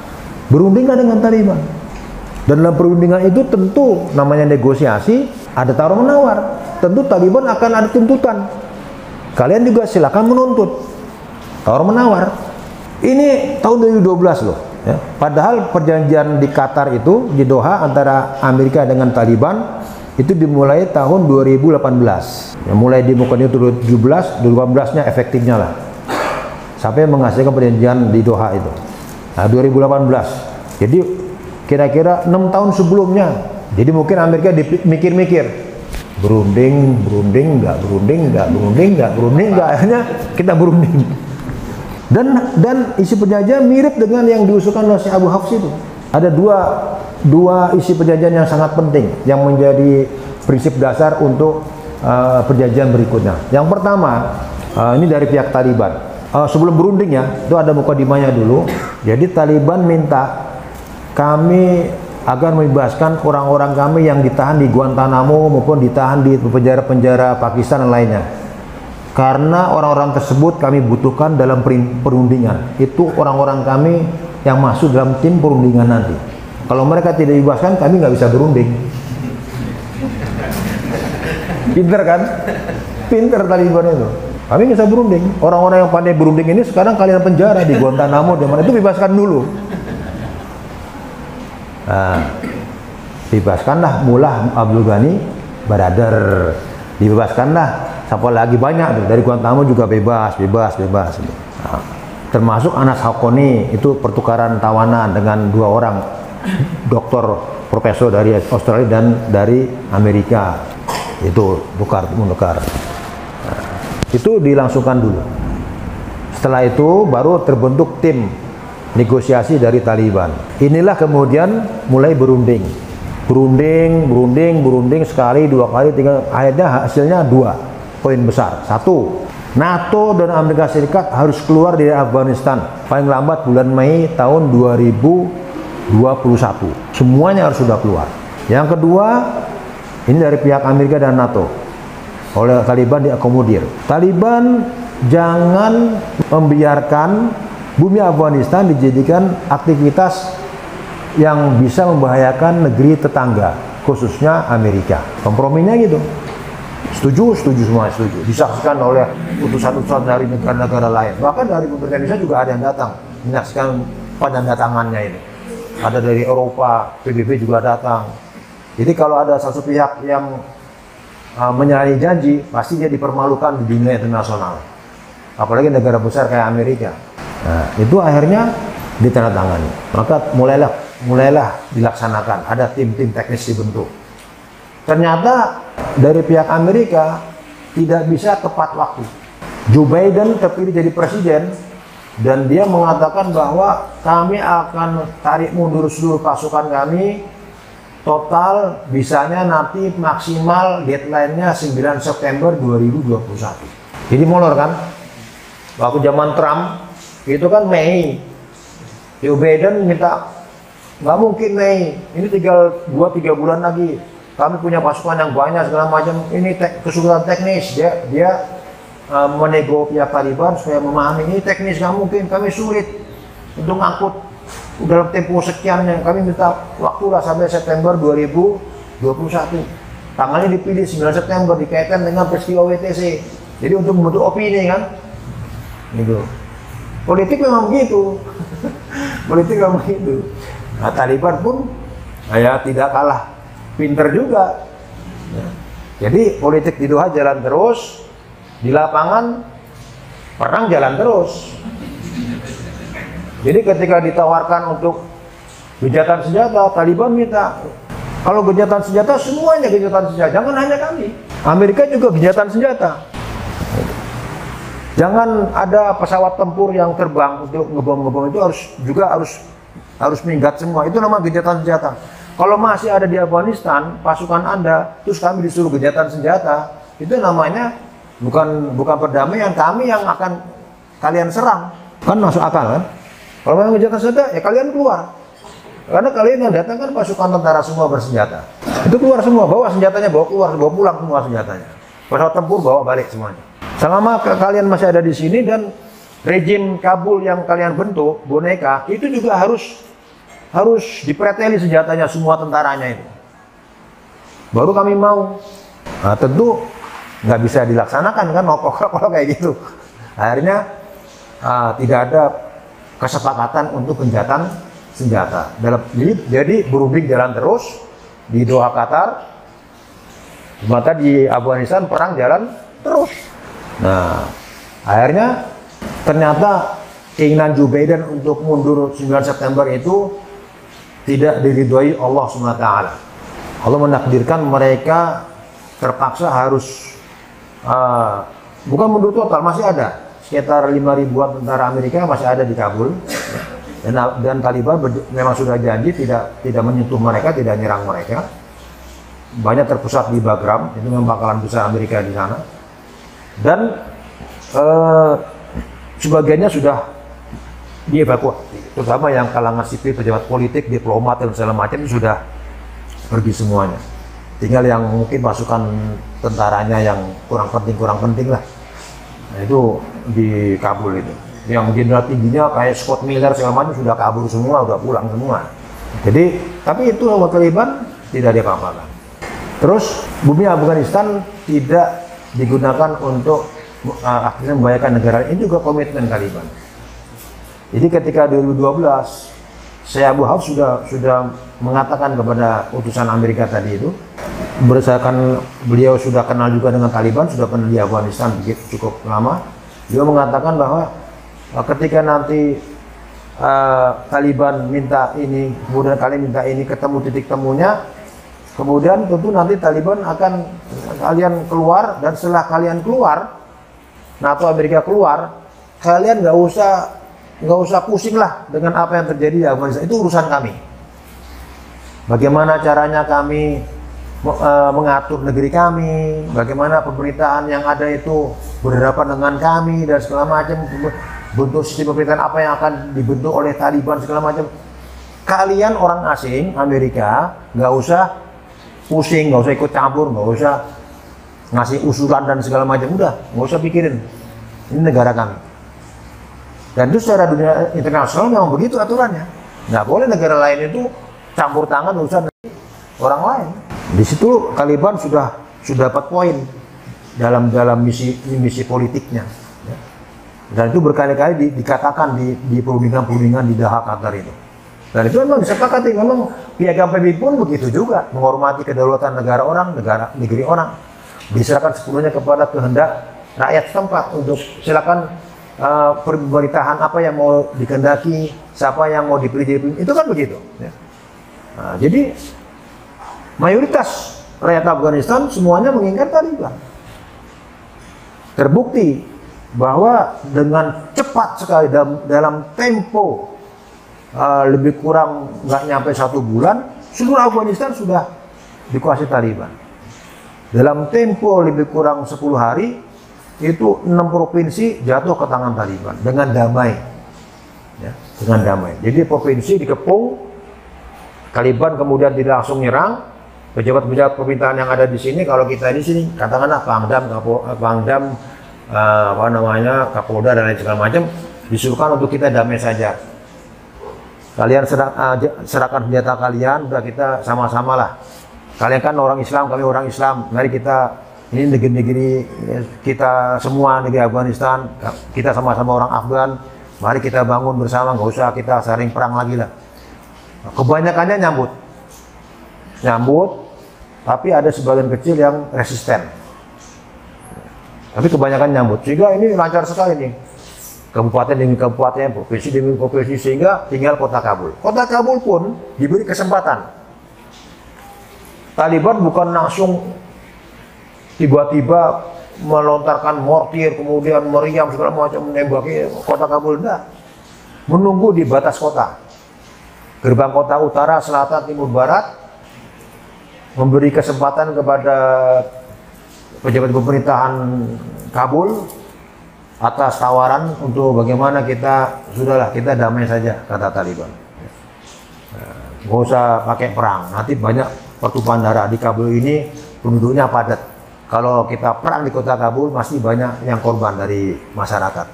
S1: Berundinglah dengan Taliban. Dan dalam perundingan itu tentu namanya negosiasi, ada tawar-menawar. Tentu Taliban akan ada tuntutan. Kalian juga silakan menuntut. Tawar-menawar. Ini tahun 2012 loh. Ya. Padahal perjanjian di Qatar itu, di Doha, antara Amerika dengan Taliban itu dimulai tahun 2018. Ya, mulai di muka 2017-nya efektifnya lah, sampai menghasilkan perjanjian di Doha itu. Nah, 2018. Jadi kira-kira 6 tahun sebelumnya. Jadi mungkin Amerika mikir-mikir, berunding, nggak, akhirnya kita berunding. Dan isi perjanjian mirip dengan yang diusulkan oleh Syekh Abu Hafs itu. Ada dua isi perjanjian yang sangat penting yang menjadi prinsip dasar untuk perjanjian berikutnya. Yang pertama, Ini dari pihak Taliban. Sebelum berunding ya, itu ada mukadimahnya dulu. Jadi Taliban minta kami agar membebaskan orang-orang kami yang ditahan di Guantanamo maupun ditahan di penjara-penjara Pakistan dan lainnya. Karena orang-orang tersebut kami butuhkan dalam perundingan. Itu orang-orang kami yang masuk dalam tim perundingan nanti. Kalau mereka tidak dibebaskan, kami nggak bisa berunding. Pinter kan? Pinter Taliban itu. Kami bisa berunding. Orang-orang yang pandai berunding ini sekarang kalian penjara di Guantanamo, di mana itu bebaskan dulu. Nah, bebaskanlah Mullah Abdul Ghani Baradar, dibebaskanlah. Siapa lagi banyak dari Guantanamo juga bebas. Nah, termasuk Anas Haqqani, itu pertukaran tawanan dengan 2 orang doktor profesor dari Australia dan dari Amerika. Itu menukar. Nah, itu dilangsungkan dulu. Setelah itu baru terbentuk tim negosiasi dari Taliban. Inilah kemudian mulai berunding sekali, 2 kali, 3. Akhirnya hasilnya 2 poin besar. 1, NATO dan Amerika Serikat harus keluar dari Afghanistan paling lambat bulan Mei tahun 2021. Semuanya harus sudah keluar. Yang kedua, ini dari pihak Amerika dan NATO. Oleh Taliban diakomodir. Taliban jangan membiarkan bumi Afghanistan dijadikan aktivitas yang bisa membahayakan negeri tetangga, khususnya Amerika. Komprominya gitu. Setuju semua, setuju. Disaksikan oleh utusan-utusan dari negara-negara lain. Bahkan dari pemerintah Indonesia juga ada yang datang menyaksikan penandatangannya ini. Ada dari Eropa, PBB juga datang. Jadi kalau ada satu pihak yang menyalahi janji, pasti dia dipermalukan di dunia internasional. Apalagi negara besar kayak Amerika. Nah, itu akhirnya ditandatangani. Maka mulailah dilaksanakan. Ada tim-tim teknis dibentuk. Ternyata dari pihak Amerika tidak bisa tepat waktu. Joe Biden terpilih jadi presiden dan dia mengatakan bahwa kami akan tarik mundur seluruh pasukan kami, total bisanya nanti maksimal deadline-nya 9 September 2021. Jadi molor kan? Waktu zaman Trump itu kan Mei. Joe Biden minta nggak mungkin Mei, ini tinggal 2-3 bulan lagi. Kami punya pasukan yang banyak segala macam. Ini kesulitan teknis. Dia menego pihak Taliban supaya memahami ini teknis, nggak mungkin. Kami sulit untuk ngangkut dalam tempo sekian. Yang kami minta waktu lah sampai September 2021. Tanggalnya dipilih 9 September dikaitkan dengan peristiwa WTC. Jadi untuk membentuk opini kan. Gitu. Politik memang begitu. Politik memang begitu. Nah, Taliban pun ya tidak kalah pinter juga. Ya. Jadi politik di Doha jalan terus, di lapangan perang jalan terus. Jadi ketika ditawarkan untuk gencatan senjata, Taliban minta kalau gencatan senjata semuanya gencatan senjata, jangan hanya kami. Amerika juga gencatan senjata. Jangan ada pesawat tempur yang terbang untuk ngebom itu harus minggat semua. Itu nama gencatan senjata. Kalau masih ada di Afghanistan pasukan Anda, terus kami disuruh gencatan senjata, itu namanya bukan perdamaian, kami yang akan kalian serang. Kan masuk akal kan? Kalau memang gencatan senjata, ya kalian keluar. Karena kalian yang datang kan pasukan tentara semua bersenjata. Itu keluar semua, bawa senjatanya, bawa pulang semua senjatanya. Pesawat tempur bawa balik semuanya. Selama kalian masih ada di sini dan rejim Kabul yang kalian bentuk, boneka, itu juga harus dipreteli senjatanya semua tentaranya itu. Baru kami mau. Nah, tentu nggak bisa dilaksanakan kan kalau kayak gitu. Akhirnya tidak ada kesepakatan untuk gencatan senjata. Jadi berunding jalan terus di Doha Qatar. Maka di Afghanistan perang jalan terus. Nah, akhirnya ternyata keinginan Joe Biden untuk mundur 9 September itu tidak diridhoi Allah SWT. Allah menakdirkan mereka terpaksa harus bukan mundur total, masih ada sekitar 5.000-an tentara Amerika masih ada di Kabul, dan Taliban memang sudah janji tidak menyentuh mereka, tidak nyerang mereka. Banyak terpusat di Bagram, itu memang bakalan besar Amerika di sana. Dan sebagiannya sudah dievakuasi, terutama yang kalangan sipil, pejabat politik, diplomat dan segala macam sudah pergi semuanya. Tinggal yang mungkin pasukan tentaranya yang kurang penting lah. Nah, itu di Kabul itu. Yang jenderal tingginya kayak Scott Miller segala macam sudah kabur semua, udah pulang semua. Jadi, tapi itu Taliban tidak diapa-apakan. Terus bumi Afghanistan tidak digunakan untuk akhirnya membahayakan negara. Ini juga komitmen Taliban. Jadi ketika 2012 Syekh Abu Haus sudah mengatakan kepada utusan Amerika tadi itu, berdasarkan beliau sudah kenal juga dengan Taliban, sudah pernah di Afghanistan cukup lama, dia mengatakan bahwa ketika nanti Taliban minta ini, kemudian kalian minta ini, ketemu titik temunya, kemudian tentu nanti Taliban akan kalian keluar, dan setelah kalian keluar, NATO Amerika keluar, kalian nggak usah pusing lah dengan apa yang terjadi di Afghanistan, itu urusan kami. Bagaimana caranya kami mengatur negeri kami, bagaimana pemerintahan yang ada itu berhadapan dengan kami dan segala macam, bentuk sistem pemerintahan apa yang akan dibentuk oleh Taliban segala macam. Kalian orang asing Amerika nggak usah pusing, nggak usah ikut campur, nggak usah ngasih usulan dan segala macam, udah nggak usah pikirin, ini negara kami. Dan itu secara dunia internasional memang begitu aturannya. Nggak boleh negara lain itu campur tangan urusan orang lain. Di situ Taliban sudah dapat poin dalam misi politiknya. Dan itu berkali-kali dikatakan di perundingan di Doha Qatar itu. Dan itu memang disepakati, memang piagam PBB pun begitu juga, menghormati kedaulatan negara orang, negeri orang, diserahkan sepenuhnya kepada kehendak rakyat setempat untuk silakan pemerintahan apa yang mau dikehendaki, siapa yang mau dipilih, itu kan begitu. Ya. Nah, jadi mayoritas rakyat Afghanistan semuanya menginginkan Taliban. Terbukti bahwa dengan cepat sekali dalam tempo lebih kurang nggak nyampe 1 bulan, seluruh Afghanistan sudah dikuasai Taliban. Dalam tempo lebih kurang 10 hari, itu 6 provinsi jatuh ke tangan Taliban dengan damai. Ya, dengan damai. Jadi provinsi dikepung, Taliban kemudian tidak langsung nyerang. Pejabat-pejabat pemerintahan yang ada di sini, kalau kita di sini, katakanlah Pangdam, Kapolda dan lain segala macam, disuruhkan untuk kita damai saja. Kalian serahkan senjata kalian, udah kita sama-sama lah. Kalian kan orang Islam, kami orang Islam. Mari kita, ini negeri-negeri kita semua, negeri Afghanistan, kita sama-sama orang Afgan. Mari kita bangun bersama, nggak usah kita saling perang lagi lah. Kebanyakannya nyambut, tapi ada sebagian kecil yang resisten. Tapi kebanyakan nyambut, sehingga ini lancar sekali nih. Kabupaten demi kabupaten, provinsi demi provinsi, sehingga tinggal kota Kabul. Kota Kabul pun diberi kesempatan. Taliban bukan langsung tiba-tiba melontarkan mortir, kemudian meriam segala macam menembaki kota Kabul, enggak. Menunggu di batas kota. Gerbang kota utara, selatan, timur, barat, memberi kesempatan kepada pejabat pemerintahan Kabul atas tawaran untuk bagaimana kita damai saja, kata Taliban. Nggak usah pakai perang, nanti banyak pertumpahan darah di Kabul ini, penduduknya padat. Kalau kita perang di kota Kabul, masih banyak yang korban dari masyarakat.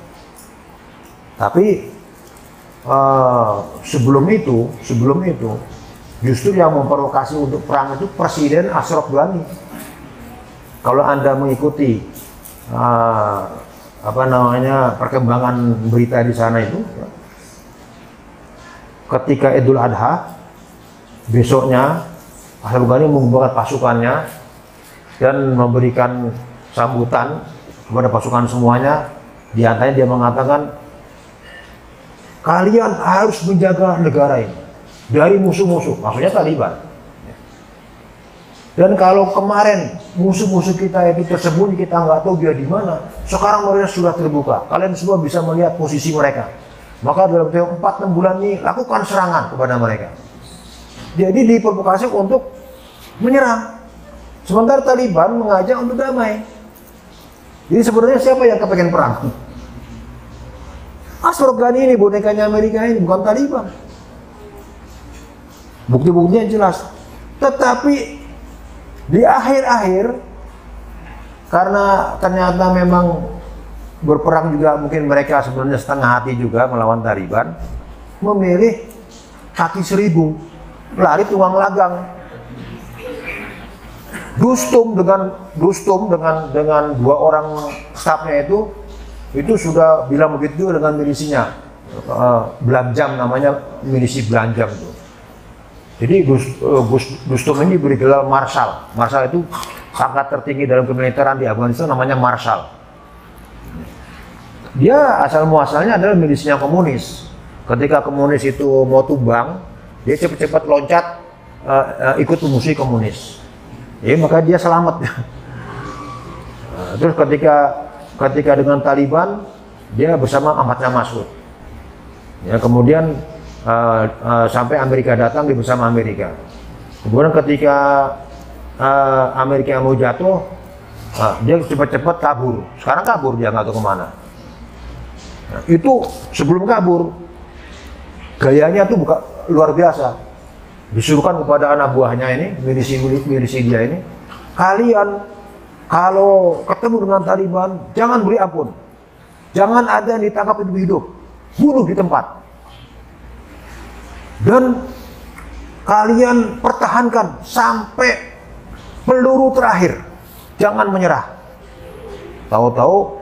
S1: Tapi sebelum itu, justru yang memprovokasi untuk perang itu Presiden Ashraf Ghani. Kalau Anda mengikuti perkembangan berita di sana itu, ketika Idul Adha, besoknya Ashraf Ghani mengumpulkan pasukannya dan memberikan sambutan kepada pasukan semuanya. Di antaranya dia mengatakan, kalian harus menjaga negara ini dari musuh-musuh, maksudnya Taliban. Dan kalau kemarin musuh-musuh kita itu tersembunyi, kita nggak tahu dia di mana, sekarang mereka sudah terbuka. Kalian semua bisa melihat posisi mereka. Maka dalam tempo 4-6 bulan ini lakukan serangan kepada mereka. Jadi diprovokasi untuk menyerang. Sementara Taliban mengajak untuk damai. Jadi sebenarnya siapa yang kepengen perang? Ashraf Ghani ini bonekanya Amerika ini, bukan Taliban. Bukti-buktinya jelas. Tetapi di akhir-akhir, karena ternyata memang berperang juga, mungkin mereka sebenarnya setengah hati juga melawan Taliban, memilih kaki seribu, lari tuang lagang. Rustum dengan dua orang stafnya itu sudah bilang begitu dengan milisinya, Belanjang namanya, milisi Belanjang itu. Jadi Rustum ini beri gelar Marshal. Marshal itu pangkat tertinggi dalam kemiliteran di Afghanistan, namanya Marshal. Dia asal muasalnya adalah milisinya komunis. Ketika komunis itu mau tumbang, dia cepat-cepat loncat ikut memusuhi komunis. Ya, maka dia selamat. Terus ketika dengan Taliban, dia bersama Ahmad Masud. Ya, kemudian sampai Amerika datang, dia bersama Amerika. Kemudian ketika Amerika mau jatuh, dia cepat-cepat kabur. Sekarang kabur, dia nggak tahu kemana. Nah, itu sebelum kabur, gayanya tuh luar biasa. Disuruhkan kepada anak buahnya ini, milisi dia ini, kalian kalau ketemu dengan Taliban, jangan beri ampun, jangan ada yang ditangkap hidup-hidup, bunuh di tempat. Dan kalian pertahankan sampai peluru terakhir, jangan menyerah. Tahu-tahu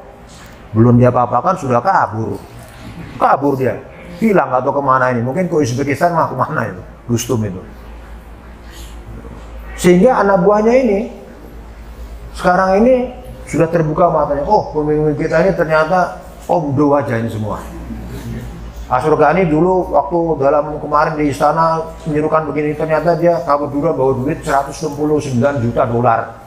S1: belum dia apa-apakan sudah kabur dia, hilang atau kemana ini, mungkin ke Uzbekistan mah kemana itu, Rustum itu. Sehingga anak buahnya ini sekarang ini sudah terbuka matanya, oh pemimpin kita ini ternyata omdo aja ini semua. Ashraf Ghani dulu waktu dalam kemarin di istana menyerukan begini, ternyata dia kabur dulu bawa duit 169 juta dolar.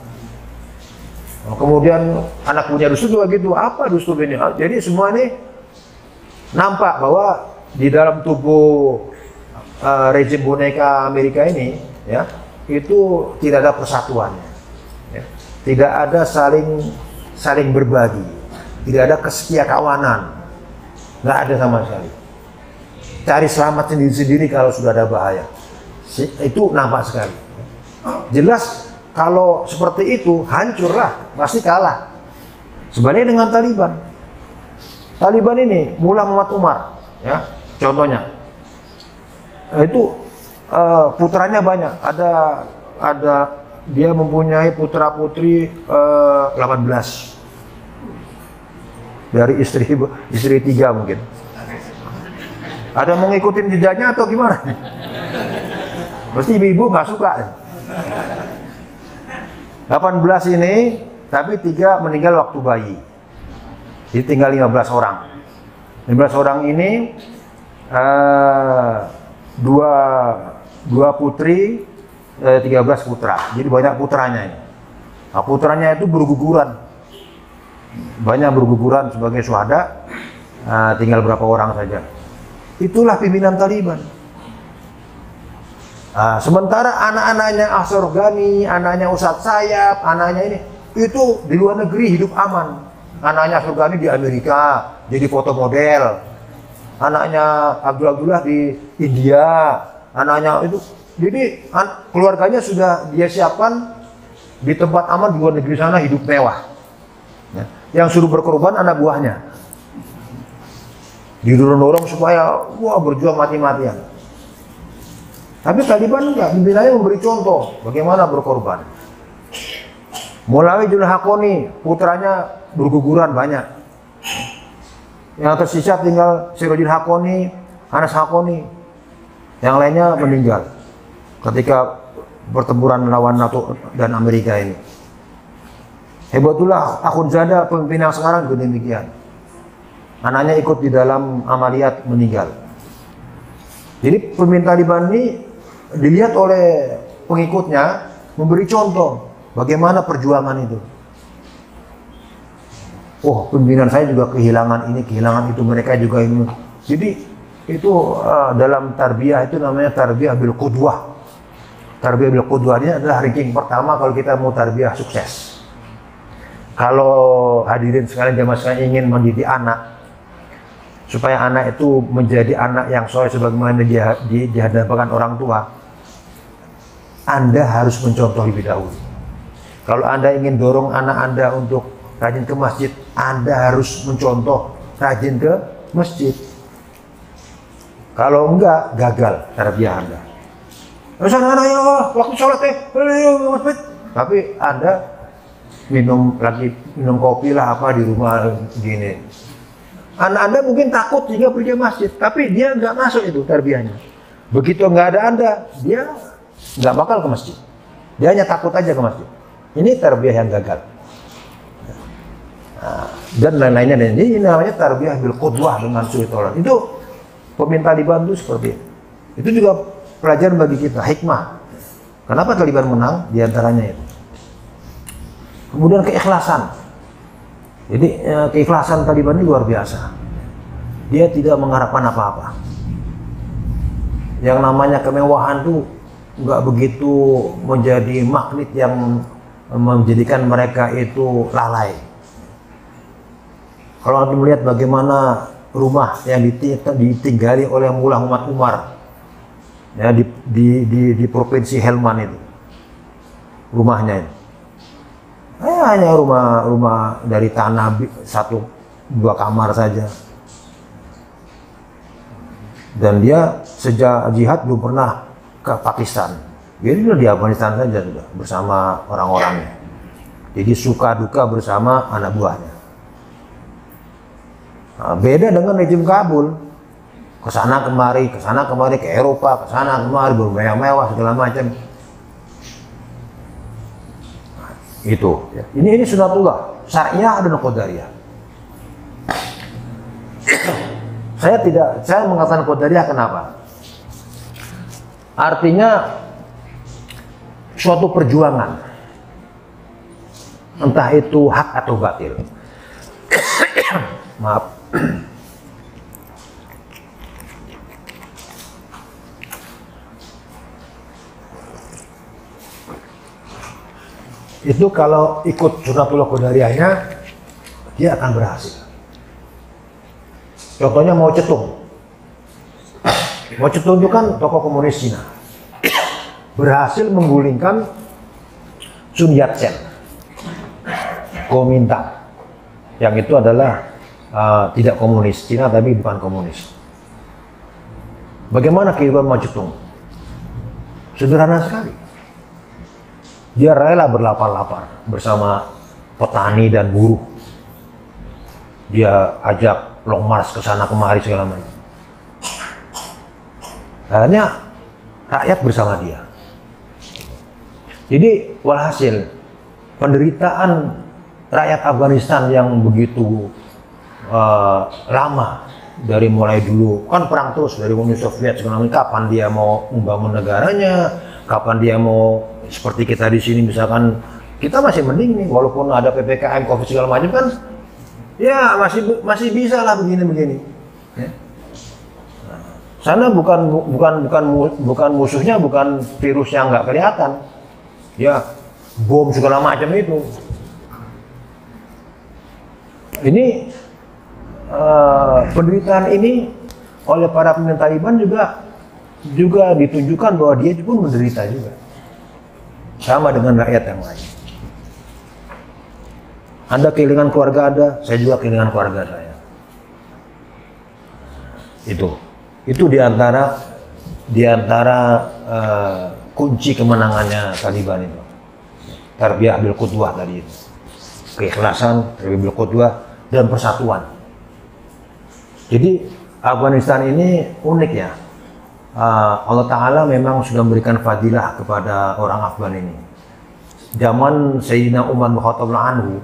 S1: Nah, kemudian anak punya Rustum juga gitu, apa Rustum ini? Jadi semua ini nampak bahwa di dalam tubuh rezim boneka Amerika ini, ya, itu tidak ada persatuannya, ya. Tidak ada saling berbagi, tidak ada kesetia kawanan, nggak ada sama sekali. Cari selamat sendiri-sendiri kalau sudah ada bahaya. Itu nampak sekali. Jelas kalau seperti itu hancurlah, pasti kalah. Sebenarnya dengan Taliban. Taliban ini Mullah Muhammad Umar, ya, contohnya. Itu putranya banyak. Ada dia mempunyai putra putri 18 dari istri 3 mungkin. Ada mau ngikutin jejaknya atau gimana? Pasti ibu-ibu nggak suka. 18 ini, tapi 3 meninggal waktu bayi. Jadi tinggal 15 orang. 15 orang ini dua putri, 13 putra. Jadi banyak putranya ini. Nah, putranya itu berguguran. Banyak berguguran sebagai syuhada. Tinggal berapa orang saja. Itulah pimpinan Taliban. Sementara anak-anaknya Ashraf Ghani, anaknya Ustadz Sayap, anaknya ini, itu di luar negeri hidup aman. Anaknya Ashraf Ghani di Amerika, jadi foto model. Anaknya Abdullah di India, anaknya itu. Jadi keluarganya sudah dia siapkan di tempat aman di luar negeri sana, hidup mewah. Ya. Yang suruh berkorban anak buahnya. Didorong-dorong supaya berjuang mati-matian. Tapi Taliban enggak, pimpinannya memberi contoh bagaimana berkorban. Molawi Jul Haqqani, putranya berguguran banyak. Yang tersisa tinggal Sirojul Haqqani, Anas Haqqani. Yang lainnya meninggal ketika pertempuran melawan NATO dan Amerika ini. Hebatullah Akhundzada, pemimpin yang sekarang juga demikian. Anaknya ikut di dalam amaliyat, meninggal. Jadi pemimpin Taliban ini dilihat oleh pengikutnya memberi contoh bagaimana perjuangan itu. Oh, pimpinan saya juga kehilangan ini, kehilangan itu, mereka juga ini. Jadi itu dalam tarbiyah itu namanya tarbiyah bil qudwah. Tarbiyah bil qudwah ini adalah ranking pertama kalau kita mau tarbiyah sukses. Kalau hadirin sekalian jamaah sekalian ingin mendidik anak supaya anak itu menjadi anak yang soleh sebagaimana dihadapkan orang tua, Anda harus mencontoh lebih dahulu. Kalau Anda ingin dorong anak Anda untuk rajin ke masjid, Anda harus mencontoh rajin ke masjid. Kalau enggak, gagal tarbiyah Anda. Sana ya, waktu sholat masjid. Tapi Anda minum kopi lah apa di rumah gini. Anak Anda mungkin takut jika pergi ke masjid, tapi dia nggak masuk itu tarbiyahnya. Begitu nggak ada Anda, dia nggak bakal ke masjid. Dia hanya takut aja ke masjid. Ini tarbiyah yang gagal. Nah, dan lain-lainnya. Ini namanya tarbiyah bil qudwah, dengan suri taulan. Itu peminta dibantu seperti itu. Itu juga pelajaran bagi kita, hikmah. Kenapa Taliban menang? Di antaranya itu. Kemudian keikhlasan. Jadi keikhlasan Taliban ini luar biasa. Dia tidak mengharapkan apa-apa. Yang namanya kemewahan itu nggak begitu menjadi magnet yang menjadikan mereka itu lalai. Kalau Anda melihat bagaimana rumah yang ditinggali oleh Mullah Muhammad Umar ya, di provinsi Helmand itu, rumahnya itu. Hanya rumah dari tanah 1-2 kamar saja. Dan dia sejak jihad belum pernah ke Pakistan. Jadi dia di Afghanistan saja sudah bersama orang-orangnya. Jadi suka duka bersama anak buahnya. Nah, beda dengan rejim Kabul. Kesana kemari ke Eropa, kesana kemari bermewah-mewah segala macam. Itu ya. Ini sunatullah syariah dan qadariyah. Saya mengatakan qadariyah kenapa? Artinya suatu perjuangan, entah itu hak atau batil. Maaf. Itu kalau ikut sunatullah qadariyahnya, dia akan berhasil. Contohnya Mao Zedong. Mao Zedong itu kan tokoh komunis Cina. Berhasil menggulingkan Sun Yat-sen, Kuomintang, yang itu adalah tidak komunis Cina tapi bukan komunis. Bagaimana kehidupan Mao Zedong? Sederhana sekali. Dia rela berlapar-lapar bersama petani dan buruh. Dia ajak long march ke sana kemari segala macam. Akhirnya rakyat bersama dia. Jadi walhasil penderitaan rakyat Afghanistan yang begitu lama, dari mulai dulu kan perang terus dari Uni Soviet segala macam, kapan dia mau membangun negaranya, kapan dia mau seperti kita di sini misalkan, kita masih mending nih walaupun ada PPKM Covid segala macam kan, ya masih bisa lah begini. Ya. Sana bukan musuhnya, bukan virus yang nggak kelihatan, ya bom segala macam itu. Ini penderitaan ini oleh para pemimpin Taliban juga ditunjukkan bahwa dia pun menderita juga. Sama dengan rakyat yang lain. Anda kehilangan keluarga Anda, saya juga kehilangan keluarga saya. Itu diantara kunci kemenangannya Taliban itu. Tarbiyah bil qudwah tadi itu. Keikhlasan, tarbiyah bil qudwah, dan persatuan. Jadi Afghanistan ini unik ya. Allah Ta'ala memang sudah memberikan fadilah kepada orang Afgan ini. Zaman Sayyidina Umar bin Khattab anhu,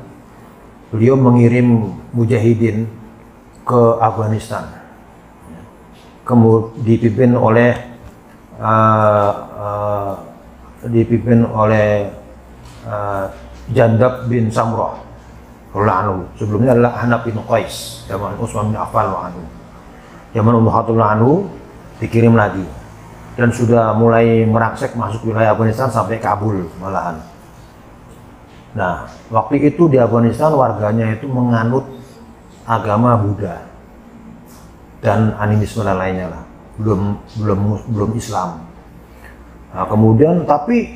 S1: beliau mengirim mujahidin ke Afghanistan, kemudian dipimpin oleh Jandab bin Samrah anhu. Sebelumnya adalah Hanaf bin Qais, zaman Utsman bin Affan anhu. Zaman Umar Khattab anhu dikirim lagi, dan sudah mulai merangsek masuk wilayah Afghanistan sampai Kabul malahan. Nah, waktu itu di Afghanistan warganya itu menganut agama Buddha dan animisme dan lainnya lah, belum Islam. Nah, kemudian tapi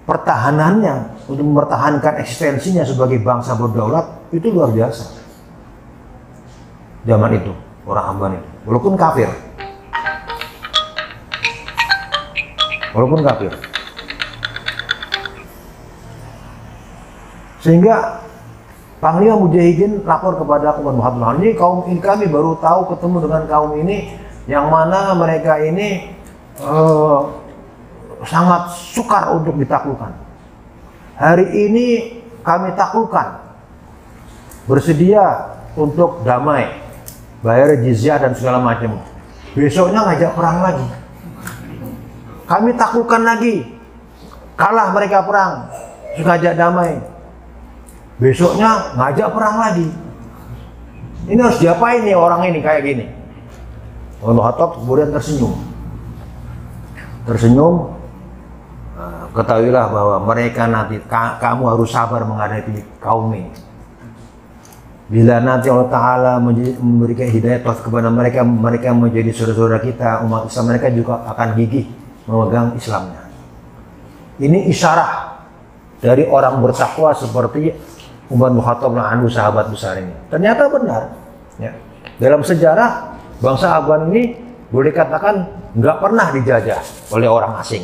S1: pertahanannya untuk mempertahankan eksistensinya sebagai bangsa berdaulat itu luar biasa. Zaman itu orang Afgan itu, walaupun kafir. Sehingga Panglima Mujahidin lapor kepada Umar Muhammad, ini kaum ini kami baru tahu ketemu dengan kaum ini yang mana mereka ini sangat sukar untuk ditaklukkan. Hari ini kami taklukkan, bersedia untuk damai, bayar jizyah dan segala macam. Besoknya ngajak perang lagi. Kami taklukkan lagi, kalah mereka perang, ngajak damai. Besoknya ngajak perang lagi. Ini harus diapain nih orang ini kayak gini? Umar Khattab kemudian tersenyum. Ketahuilah bahwa mereka nanti kamu harus sabar menghadapi kaum ini. Bila nanti Allah Ta'ala memberikan hidayah kepada mereka menjadi saudara-saudara kita, umat Islam, mereka juga akan gigih memegang Islamnya. Ini isyarah dari orang bertakwa seperti Umar bin Khattab anhu, sahabat besar ini. Ternyata benar. Ya. Dalam sejarah bangsa Afgan ini boleh katakan nggak pernah dijajah oleh orang asing.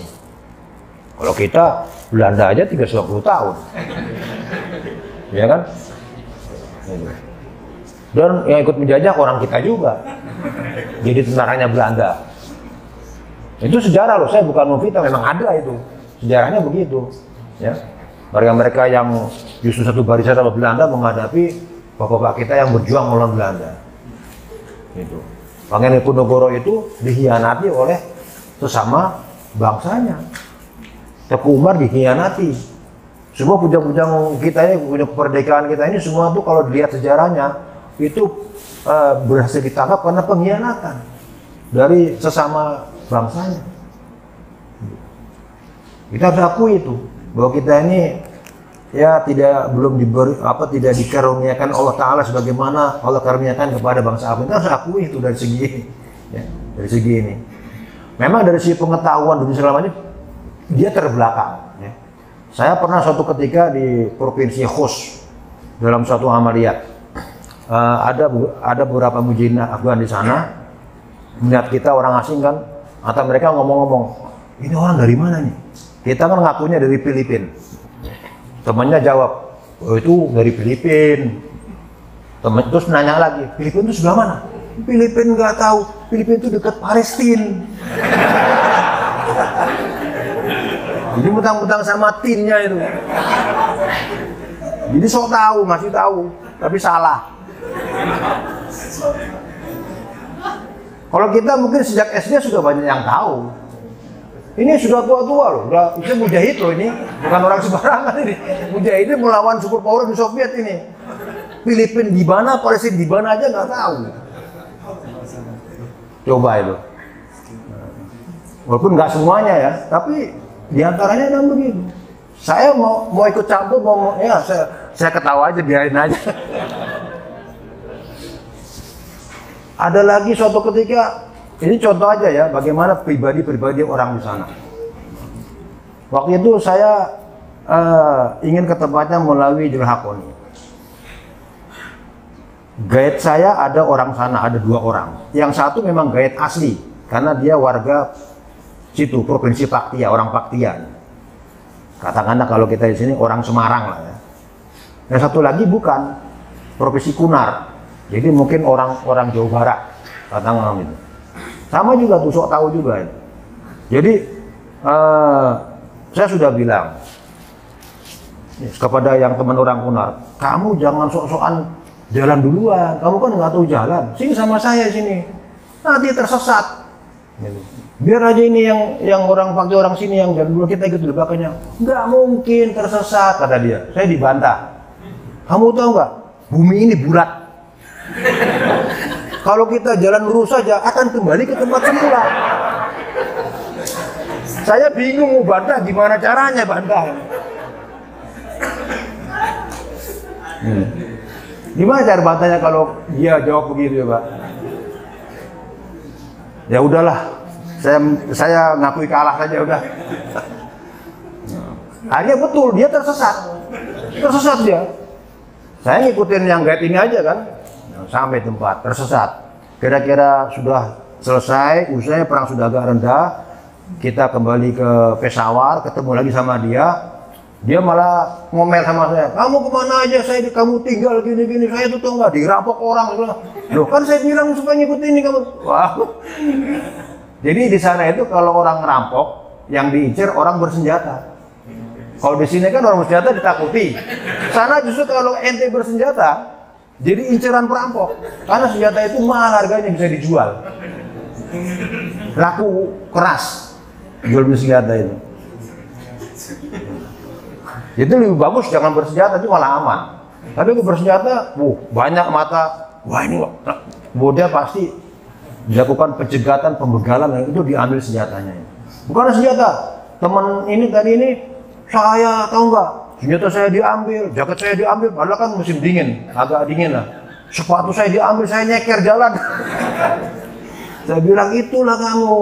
S1: Kalau kita Belanda aja 320 tahun, ya kan? Dan yang ikut menjajah orang kita juga. Jadi tentaranya Belanda. Itu sejarah loh, saya bukan memfitnah, memang ada itu. Sejarahnya begitu. Ya. Mereka yang justru satu barisan sama Belanda menghadapi bapak-bapak kita yang berjuang melawan Belanda. Itu. Pangeran Diponegoro itu dikhianati oleh sesama bangsanya. Teguh Umar dikhianati. Semua pujang-pujang kita ini, punya kemerdekaan kita ini semua tuh kalau dilihat sejarahnya itu berhasil ditangkap karena pengkhianatan dari sesama bangsanya. Kita harus akui itu bahwa kita ini ya belum tidak dikaruniakan Allah Ta'ala sebagaimana Allah karuniakan kepada bangsa Afgan. Kita harus akui itu dari segi ini, ya, dari segi ini. Memang dari segi pengetahuan dan segala macam dia terbelakang. Ya. Saya pernah suatu ketika di provinsi Khost dalam suatu amaliyat, ada beberapa mujahidin Afgan di sana melihat kita orang asing kan, atau mereka ngomong-ngomong, ini orang dari mana nih? Kita kan ngakunya dari Filipina. Temannya jawab, oh itu dari Filipina. Teman terus nanya lagi, Filipina itu sebelah mana? Filipina nggak tahu, Filipina itu dekat Palestina. Jadi mentang-mentang sama tinnya itu. Jadi sok tahu, masih tahu, tapi salah. Kalau kita mungkin sejak SD sudah banyak yang tahu. Ini sudah tua-tua loh, itu mujahid loh ini, bukan orang sembarangan ini. Mujahid ini melawan super power di Soviet ini. Filipina di mana, Palestina di mana aja nggak tahu. Coba itu. Walaupun nggak semuanya ya, tapi di antaranya yang begitu. Saya mau ikut campur, ya saya ketawa aja, biarin aja. Ada lagi suatu ketika, ini contoh aja ya, bagaimana pribadi-pribadi orang di sana. Waktu itu saya ingin ke tempatnya melalui Jalur Hakoni. Guide saya ada orang sana, ada 2 orang. Yang satu memang guide asli, karena dia warga situ, provinsi Paktia, orang Paktia. Katakanlah kalau kita di sini orang Semarang lah ya. Yang satu lagi bukan, provinsi Kunar. Jadi mungkin orang Jawa Barat, katakanlah gitu. Sama juga tuh, sok tahu juga itu. Jadi saya sudah bilang kepada yang teman orang Kunar, kamu jangan sok-sokan jalan duluan, kamu kan nggak tahu jalan. Sini sama saya sini, nanti tersesat. Gitu. Biar aja ini yang orang pakai orang sini yang jalan dulu, kita ikut di belakangnya. Nggak mungkin tersesat, kata dia. Saya dibantah. Kamu tahu nggak? Bumi ini bulat. Kalau kita jalan lurus saja akan kembali ke tempat semula. Saya bingung mau bantah, gimana caranya bantah. Gimana cara bantahnya kalau dia jawab begitu ya Pak? Ya udahlah, saya ngakui kalah saja udah. Akhirnya betul, dia tersesat dia. Saya ngikutin yang guide ini aja kan, sampai tempat tersesat. Kira-kira sudah selesai, usianya perang sudah agak rendah. Kita kembali ke Peshawar, ketemu lagi sama dia. Dia malah ngomel sama saya, kamu kemana aja, kamu tinggal gini-gini, saya tuh nggak dirampok orang. Loh kan saya bilang supaya ngikutin ini kamu. Wah. Jadi di sana itu kalau orang ngerampok, yang diincar orang bersenjata. Kalau di sini kan orang bersenjata ditakuti. Sana justru kalau ente bersenjata, jadi inceran perampok. Karena senjata itu mahal harganya, bisa dijual. Laku keras jual beli senjata itu. Itu lebih bagus jangan bersenjata, itu malah aman. Tapi kalau bersenjata, banyak mata, wah ini dia pasti dilakukan penjegatan, pembegalan, dan itu diambil senjatanya. Bukan senjata, teman ini tadi ini, saya tahu nggak, senjata saya diambil, jaket saya diambil, padahal kan musim dingin, agak dingin lah. Sepatu saya diambil, saya nyeker jalan. Saya bilang itulah kamu,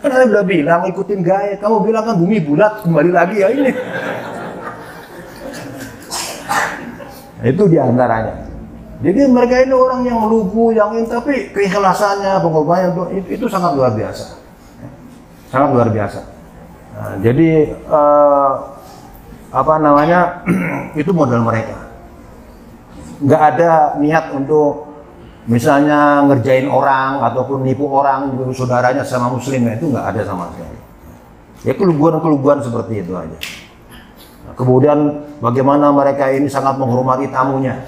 S1: kan saya udah bilang ikutin gaya, kamu bilang kan bumi bulat, kembali lagi ya ini. Itu diantaranya. Jadi mereka ini orang yang lugu, yang ini, tapi keikhlasannya, pengorbanannya itu sangat luar biasa, sangat luar biasa. Nah, jadi itu modal mereka. Nggak ada niat untuk misalnya ngerjain orang ataupun nipu orang, nipu saudaranya sama muslim, itu nggak ada sama sekali. Ya keluguan seperti itu aja. Kemudian bagaimana mereka ini sangat menghormati tamunya,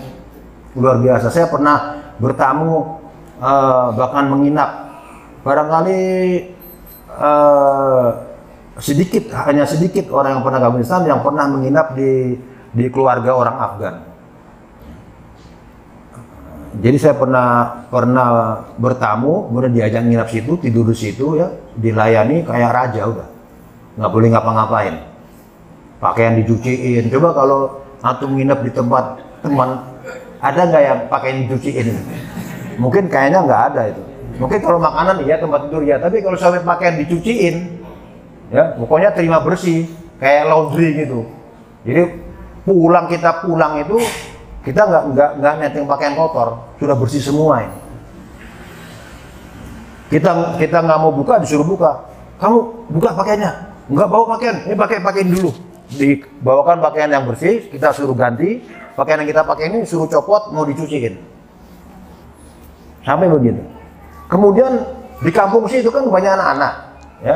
S1: luar biasa. Saya pernah bertamu, bahkan menginap, barangkali hanya sedikit orang yang pernah ke Afghanistan yang pernah menginap di keluarga orang Afgan. Jadi saya pernah bertamu, kemudian diajak nginap situ, tidur di situ ya, dilayani kayak raja udah, nggak boleh ngapa-ngapain. Pakaian dicuciin. Coba kalau antum nginep di tempat teman, ada nggak yang pakaian dicuciin? Mungkin kayaknya nggak ada itu. Mungkin kalau makanan iya, tempat tidur ya. Tapi kalau sampai pakaian dicuciin, ya pokoknya terima bersih, kayak laundry gitu. Jadi kita pulang itu kita nggak netting pakaian kotor, sudah bersih semua ini. Kita nggak mau buka, disuruh buka. Kamu buka pakaiannya, nggak bawa pakaian, ini pakaian dulu. Dibawakan pakaian yang bersih, kita suruh ganti. Pakaian yang kita pakai ini suruh copot, mau dicuciin. Sampai begitu. Kemudian di kampung sih itu kan banyak anak-anak, ya.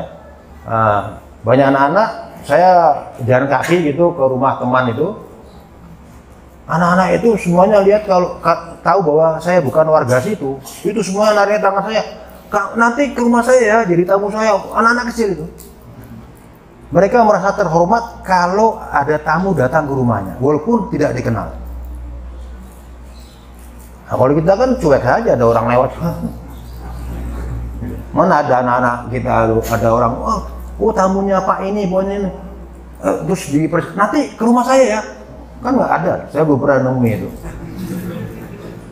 S1: Banyak anak-anak. Saya jalan kaki gitu ke rumah teman itu. Anak-anak itu semuanya lihat kalau tahu bahwa saya bukan warga situ, itu semua narik tangan saya. Nanti ke rumah saya ya, jadi tamu saya. Anak-anak kecil itu. Mereka merasa terhormat kalau ada tamu datang ke rumahnya, walaupun tidak dikenal. Nah, kalau kita kan cuek saja, ada orang lewat. Mana ada anak-anak kita, ada orang, oh tamunya Pak ini, pokoknya ini. Terus nanti ke rumah saya ya. Kan nggak ada, saya belum pernah nemu itu.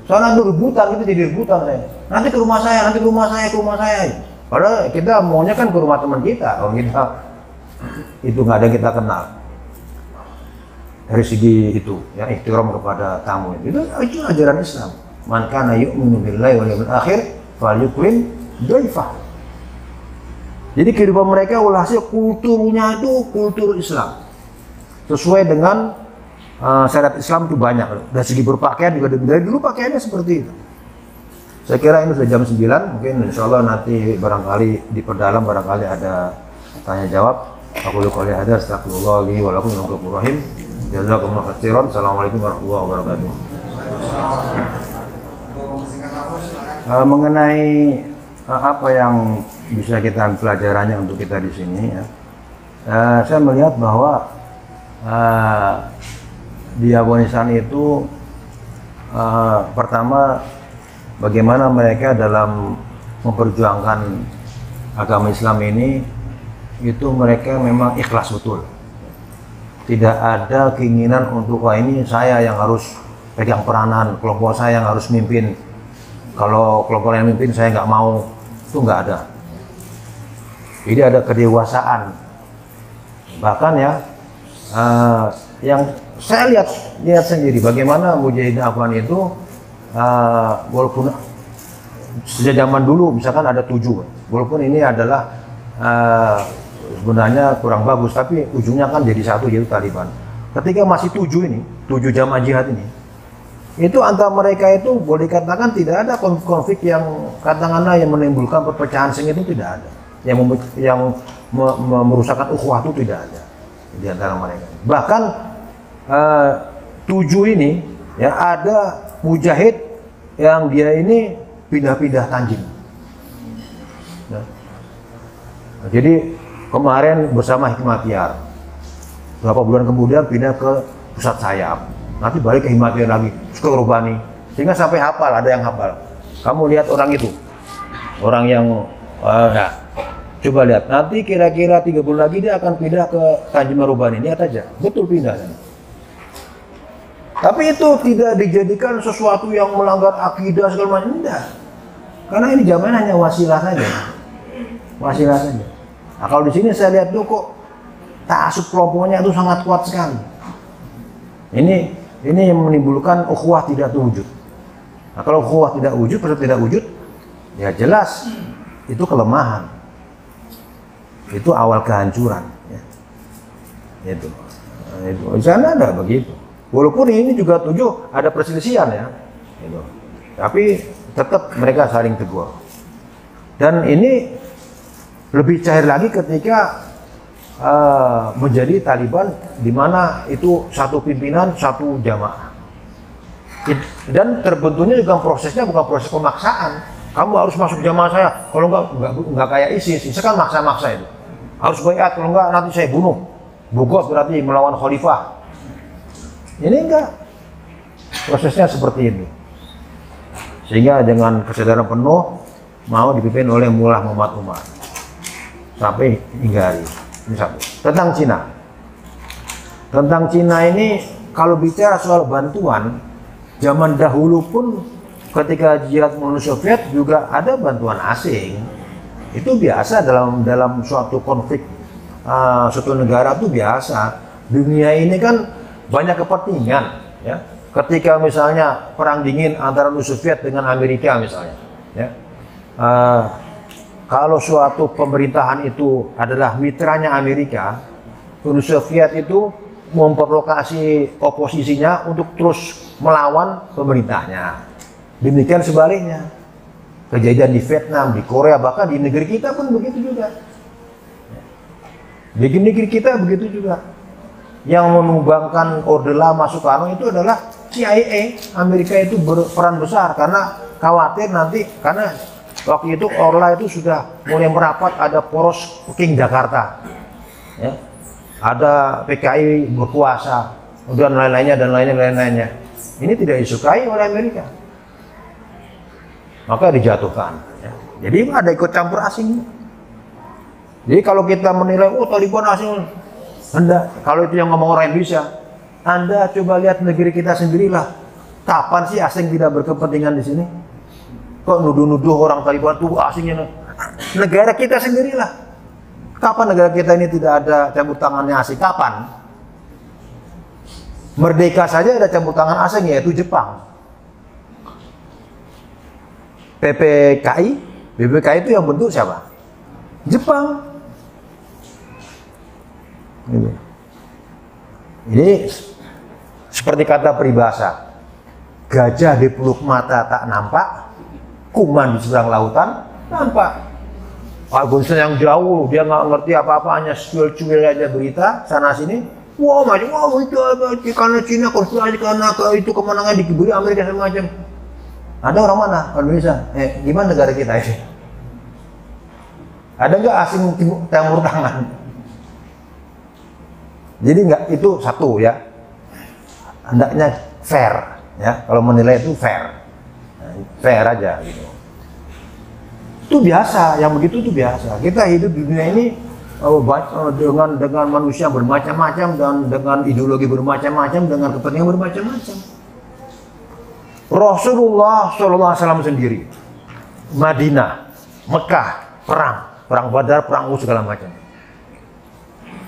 S1: Soalnya itu rebutan, itu jadi rebutan saya. Nanti ke rumah saya, nanti ke rumah saya, ke rumah saya. Padahal kita maunya kan ke rumah teman kita, kalau kita itu nggak ada yang kita kenal. Dari segi itu, ya ihtiram kepada tamu itu ajaran Islam. Man kana yu'minu billahi wal yawmil akhir falyukrim dhaifah. Jadi kehidupan mereka ulahnya kulturnya itu kultur Islam. Sesuai dengan syariat Islam itu banyak. Dari segi berpakaian juga dari dulu pakaiannya seperti itu. Saya kira ini sudah jam 9, mungkin insya Allah nanti barangkali diperdalam, barangkali ada tanya jawab. Aku qouli hadza astaghfirullah li wa lakum wa ghafurur rahim. Jazakumullahu khairan. Assalamualaikum warahmatullahi wabarakatuh. Mengenai apa yang bisa kita pelajarannya untuk kita di sini ya. Saya melihat bahwa di Afghanistan itu pertama bagaimana mereka dalam memperjuangkan agama Islam ini, itu mereka memang ikhlas betul. Tidak ada keinginan untuk wah ini saya yang harus pegang peranan, kelompok saya yang harus mimpin. Kalau kelompok yang mimpin saya nggak mau, itu nggak ada. Jadi ada kedewasaan. Bahkan ya, yang saya lihat sendiri bagaimana Mujahidin Afgan itu, walaupun sejak zaman dulu misalkan ada 7, walaupun ini adalah sebenarnya kurang bagus, tapi ujungnya kan jadi satu, yaitu Taliban. Ketika masih 7 ini, 7 jamaah jihad ini, itu antara mereka itu boleh dikatakan tidak ada konflik yang katakanlah yang menimbulkan perpecahan sehingga itu tidak ada, yang merusakkan ukhuwah itu tidak ada di antara mereka. Bahkan 7 ini ya ada mujahid yang dia ini pindah-pindah tanjim. Nah, jadi kemarin bersama Hikmatyar, beberapa bulan kemudian pindah ke Pusat Sayap, nanti balik ke Hikmatyar lagi, ke Robani, sehingga sampai hafal, ada yang hafal. Kamu lihat orang itu, orang yang nah, coba lihat, nanti kira-kira 3 bulan lagi dia akan pindah ke Tanjung Robani, lihat aja, betul pindah. Tapi itu tidak dijadikan sesuatu yang melanggar akidah segala macam, enggak. Karena ini zaman hanya wasilah saja, wasilah saja. Nah, kalau di sini saya lihat tuh kok ta'assub kelompoknya itu sangat kuat sekali. Ini yang menimbulkan ukhuwah tidak terwujud. Nah, kalau ukhuwah tidak wujud, persatu tidak wujud, ya jelas itu kelemahan. Itu awal kehancuran. Ya. Itu. Di sana ada begitu. Walaupun ini juga 7 ada perselisihan ya. Gitu. Tapi tetap mereka saling tegur. Dan ini lebih cair lagi ketika menjadi Taliban, di mana itu satu pimpinan, satu jamaah. Dan terbentuknya juga prosesnya bukan proses pemaksaan. Kamu harus masuk jamaah saya, kalau enggak kayak ISIS kan maksa-maksa itu. Harus baiat, kalau enggak nanti saya bunuh. Bugos berarti melawan khalifah. Ini enggak. Prosesnya seperti itu. Sehingga dengan kesadaran penuh mau dipimpin oleh Mullah Muhammad Umar sampai hingga hari ini. Satu. Tentang Cina. Tentang Cina ini kalau bicara soal bantuan, zaman dahulu pun ketika jihad melawan Soviet juga ada bantuan asing. Itu biasa dalam suatu konflik suatu negara itu biasa. Dunia ini kan banyak kepentingan ya. Ketika misalnya perang dingin antara Uni Soviet dengan Amerika misalnya ya. Kalau suatu pemerintahan itu adalah mitranya Amerika, Uni Soviet itu memprovokasi oposisinya untuk terus melawan pemerintahnya. Demikian sebaliknya. Kejadian di Vietnam, di Korea, bahkan di negeri kita pun begitu juga. Di negeri kita begitu juga. Yang menumbangkan Orde Lama Soekarno itu adalah CIA. Amerika itu berperan besar karena khawatir nanti, karena waktu itu Orla itu sudah mulai merapat, ada poros Peking Jakarta, ya. Ada PKI berkuasa, dan lain-lainnya. Ini tidak disukai oleh Amerika, maka dijatuhkan. Ya. Jadi ada ikut campur asing. Jadi kalau kita menilai, oh Taliban asing, Anda, kalau itu yang ngomong orang Indonesia, Anda coba lihat negeri kita sendirilah. Kapan sih asing tidak berkepentingan di sini? Kok nuduh-nuduh orang Taliban itu asingnya? Negara kita sendirilah. Kapan negara kita ini tidak ada campur tangannya asing? Kapan? Merdeka saja ada campur tangan asing, yaitu Jepang. PPKI itu yang bentuk siapa? Jepang. Ini seperti kata peribahasa, gajah di peluk mata tak nampak, kuman di seberang lautan nampak. Pak Gunsen yang jauh, dia nggak ngerti apa-apa, hanya cuil-cuil aja berita sana sini. Wah, itu karena Cina konspirasi, karena itu kemenangan diberi Amerika semacam. Ada orang mana? Indonesia. Gimana negara kita ini? Ada nggak asing campur tangan? Jadi nggak, itu satu ya. Hendaknya fair ya. Kalau menilai itu fair, fair aja gitu. Itu biasa, yang begitu itu biasa. Kita hidup di dunia ini dengan manusia bermacam-macam dan dengan ideologi bermacam-macam, dengan kepentingan bermacam-macam. Rasulullah SAW sendiri, Madinah, Mekah, perang Badar, perang Uhud segala macam.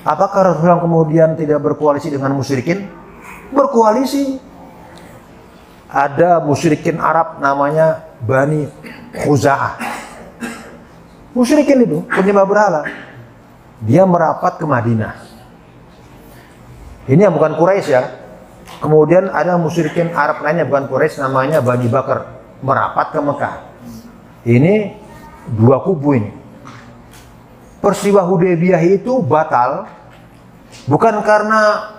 S1: Apakah Rasulullah kemudian tidak berkoalisi dengan musyrikin? Berkoalisi. Ada musyrikin Arab namanya Bani Khuza'ah. Musyrikin itu penyembah berhala. Dia merapat ke Madinah. Ini yang bukan Quraisy ya. Kemudian ada musyrikin Arab lainnya bukan Quraisy namanya Bani Bakar merapat ke Mekah. Ini dua kubu ini. Peristiwa Hudaybiyah itu batal bukan karena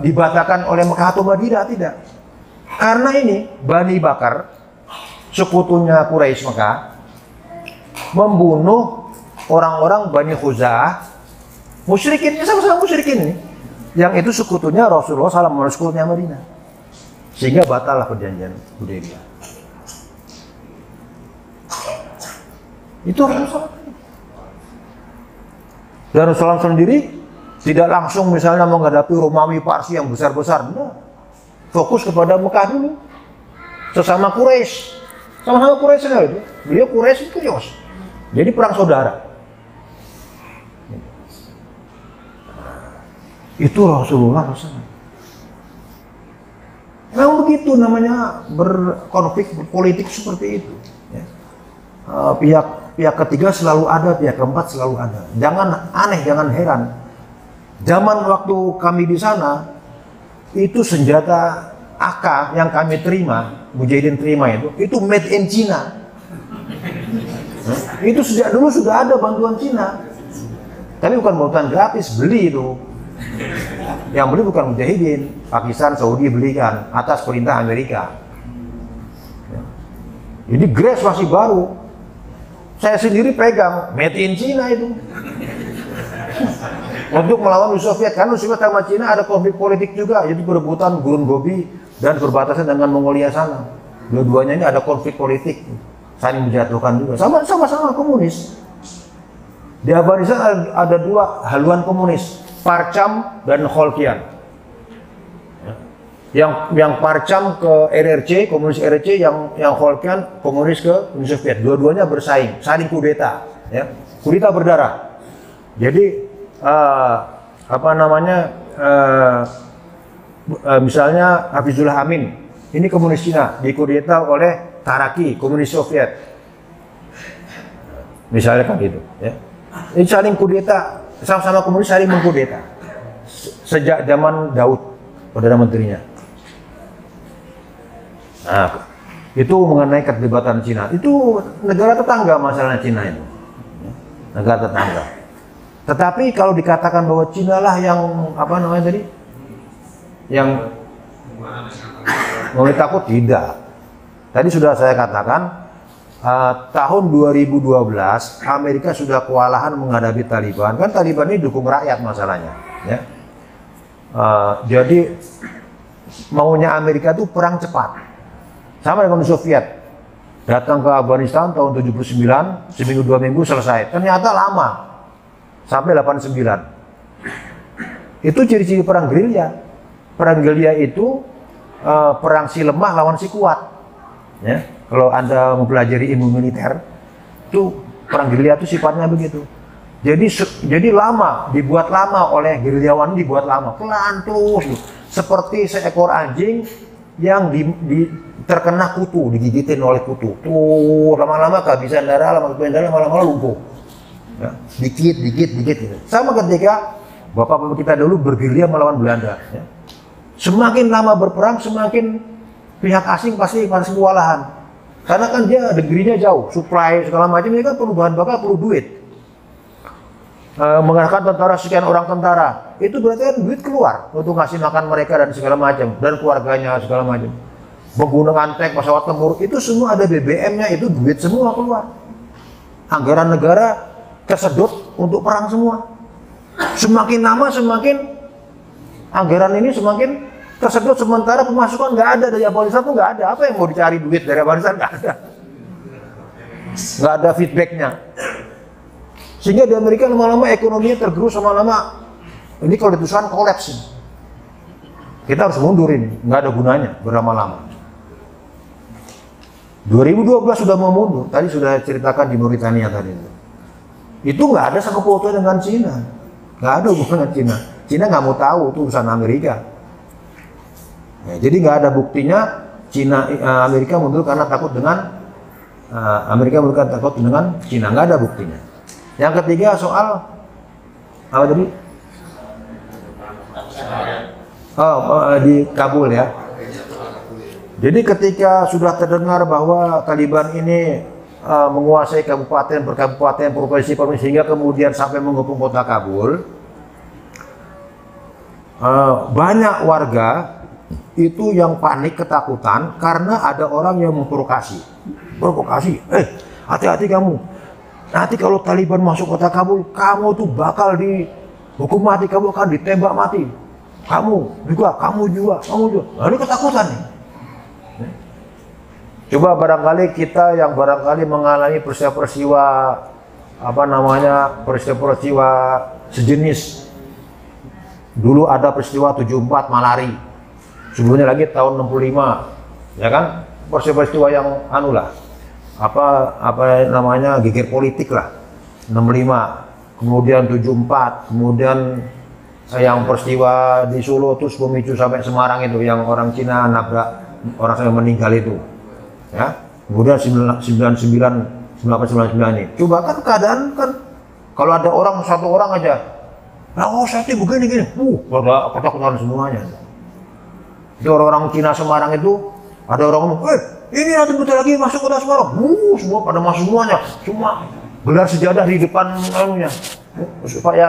S1: dibatalkan oleh Mekah atau Madinah, tidak. Karena ini Bani Bakar, sekutunya Quraisy Mekah, membunuh orang-orang Bani Khuza'ah, musyrikin, sama-sama musyrikin ini, yang itu sekutunya Rasulullah SAW, sekutunya Madinah, sehingga batallah perjanjian Hudaybiyah. Itu Rasulullah. Dan Rasulullah sendiri tidak langsung misalnya menghadapi Romawi Parsi yang besar-besar, enggak. Fokus kepada Mekah dulu, sesama Quraisy, sama-sama Quraisy itu. Beliau Quraisy itu Yos, jadi perang saudara. Itu Rasulullah SAW. Memang begitu namanya berkonflik politik seperti itu. Ya. Pihak ketiga selalu ada, pihak keempat selalu ada. Jangan aneh, jangan heran. Zaman waktu kami di sana, itu senjata AK yang kami terima, Mujahidin terima itu made in China. Itu sejak dulu sudah ada bantuan Cina. Tapi bukan bantuan gratis, beli itu. Yang beli bukan Mujahidin, Pakistan, Saudi belikan atas perintah Amerika. Jadi Grace masih baru. Saya sendiri pegang, made in China itu. Untuk melawan Uni Soviet, karena Uni Soviet sama Cina ada konflik politik juga, yaitu perebutan Gurun Gobi dan perbatasan dengan Mongolia sana. Dua-duanya ini ada konflik politik, saling menjatuhkan juga. Sama-sama komunis. Di Afghanistan ada dua haluan komunis, Parcham dan Kholkian. Yang Parcham ke RRC, komunis RRC, yang Kholkian komunis ke Uni Soviet. Dua-duanya bersaing, saling kudeta, ya. Kudeta berdarah. Jadi misalnya Hafizullah Amin, ini komunis Cina, dikudeta oleh Taraki, komunis Soviet, misalnya kan gitu, ya. Ini saling kudeta, sama-sama komunis saling mengkudeta sejak zaman Daud, perdana menterinya. Nah, itu mengenai perdebatan Cina. Itu negara tetangga masalahnya Cina itu, negara tetangga. Tetapi kalau dikatakan bahwa Cina lah yang yang mulai takut, tidak. Tadi sudah saya katakan, tahun 2012 Amerika sudah kewalahan menghadapi Taliban. Kan Taliban ini dukung rakyat masalahnya, ya. Jadi maunya Amerika itu perang cepat, sama dengan Uni Soviet. Datang ke Afghanistan tahun 79, seminggu 2 minggu selesai. Ternyata lama. Sampai 89. Itu ciri-ciri perang gerilya. Perang gerilya itu perang si lemah lawan si kuat. Ya, kalau Anda mempelajari ilmu militer, itu perang gerilya itu sifatnya begitu. Jadi lama, dibuat lama oleh gerilyawan, dibuat lama, pelan terus, seperti seekor anjing yang terkena kutu, digigitin oleh kutu. Tuh lama-lama kehabisan darah, lama-lama lumpuh. Ya, dikit gitu. Sama ketika bapak-bapak kita dulu bergerilya melawan Belanda, ya. Semakin lama berperang, semakin pihak asing pasti kewalahan. Karena kan dia negerinya jauh, supply segala macam, ini kan perlu bahan bakar, perlu duit. Mengerahkan tentara, sekian orang tentara, itu berarti kan duit keluar untuk ngasih makan mereka dan segala macam, dan keluarganya segala macam. Menggunakan tank, pesawat tempur, itu semua ada BBM-nya, itu duit semua keluar. Anggaran negara tersedot untuk perang semua. Semakin lama semakin anggaran ini semakin tersedot, sementara pemasukan nggak ada dari Afghanistan, tuh nggak ada. Apa yang mau dicari duit dari Afghanistan? Nggak ada. Nggak ada feedbacknya. Sehingga di Amerika lama-lama ekonominya tergerus, lama-lama ini kalau ditusan kolaps. kita harus mundur ini, nggak ada gunanya berlama-lama. 2012 sudah mau mundur, tadi sudah ceritakan di Mauritania tadi. Itu nggak ada sangkut pautnya dengan Cina, nggak ada hubungan Cina. Cina nggak mau tahu, itu urusan Amerika. Ya, jadi nggak ada buktinya Amerika mundur karena takut dengan Cina, nggak ada buktinya. Yang ketiga soal apa tadi? Di Kabul ya. Jadi ketika sudah terdengar bahwa Taliban ini menguasai kabupaten per kabupaten, provinsi sehingga kemudian sampai mengepung kota Kabul, banyak warga itu yang panik ketakutan karena ada orang yang memprovokasi. Hati-hati kamu. Nanti kalau Taliban masuk kota Kabul, kamu tuh bakal dihukum mati, kamu akan ditembak mati. Kamu juga. Nah, ini ketakutan nih. Coba barangkali kita yang barangkali mengalami peristiwa peristiwa sejenis. Dulu ada peristiwa 74 Malari. Sebelumnya lagi tahun 65. Ya kan? Peristiwa yang geger politik lah. 65. Kemudian 74, kemudian yang peristiwa di Solo terus memicu sampai Semarang itu yang orang Cina nabrak orang yang meninggal itu. Ya, kemudian 99 ini. Coba kan keadaan kan kalau ada satu orang aja, saya begini, pada ketakutan semuanya. Jadi orang-orang Cina Semarang itu ada orang ngomong, ini nanti bentar lagi masuk kota Semarang. Semua pada masuk semuanya, cuma gelar sejadah di depan anunya supaya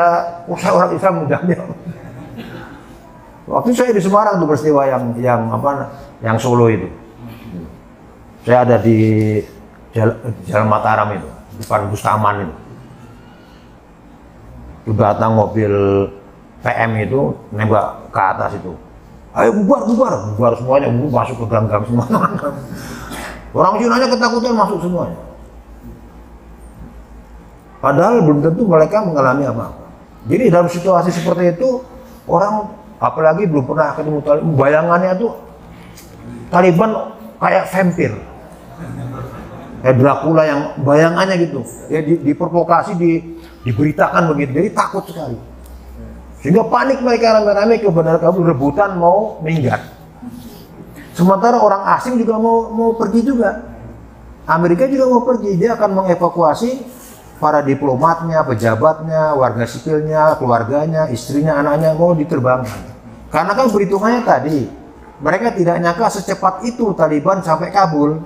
S1: orang Islam mudahnya. Waktu saya di Semarang tuh peristiwa yang Solo itu. Saya ada di Jalan Mataram itu, depan Bustaman itu. Datang mobil PM itu nembak ke atas itu. Ayo bubar semuanya, masuk ke gang-gang semua. Orang Cina-nya ketakutan masuk semuanya. Padahal belum tentu mereka mengalami apa-apa. Jadi dalam situasi seperti itu, orang apalagi belum pernah ketemu Taliban, bayangannya tuh Taliban kayak vampir. Kayak Dracula yang bayangannya gitu. Ya diprovokasi, diberitakan begitu. Jadi takut sekali. Sehingga panik mereka rame-rame ke Bandar Kabul, rebutan mau minggat. Sementara orang asing juga mau pergi juga. Amerika juga mau pergi, dia akan mengevakuasi para diplomatnya, pejabatnya, warga sipilnya, keluarganya, istrinya, anaknya mau diterbangkan. Karena kan perhitungannya tadi, mereka tidak nyangka secepat itu Taliban sampai Kabul.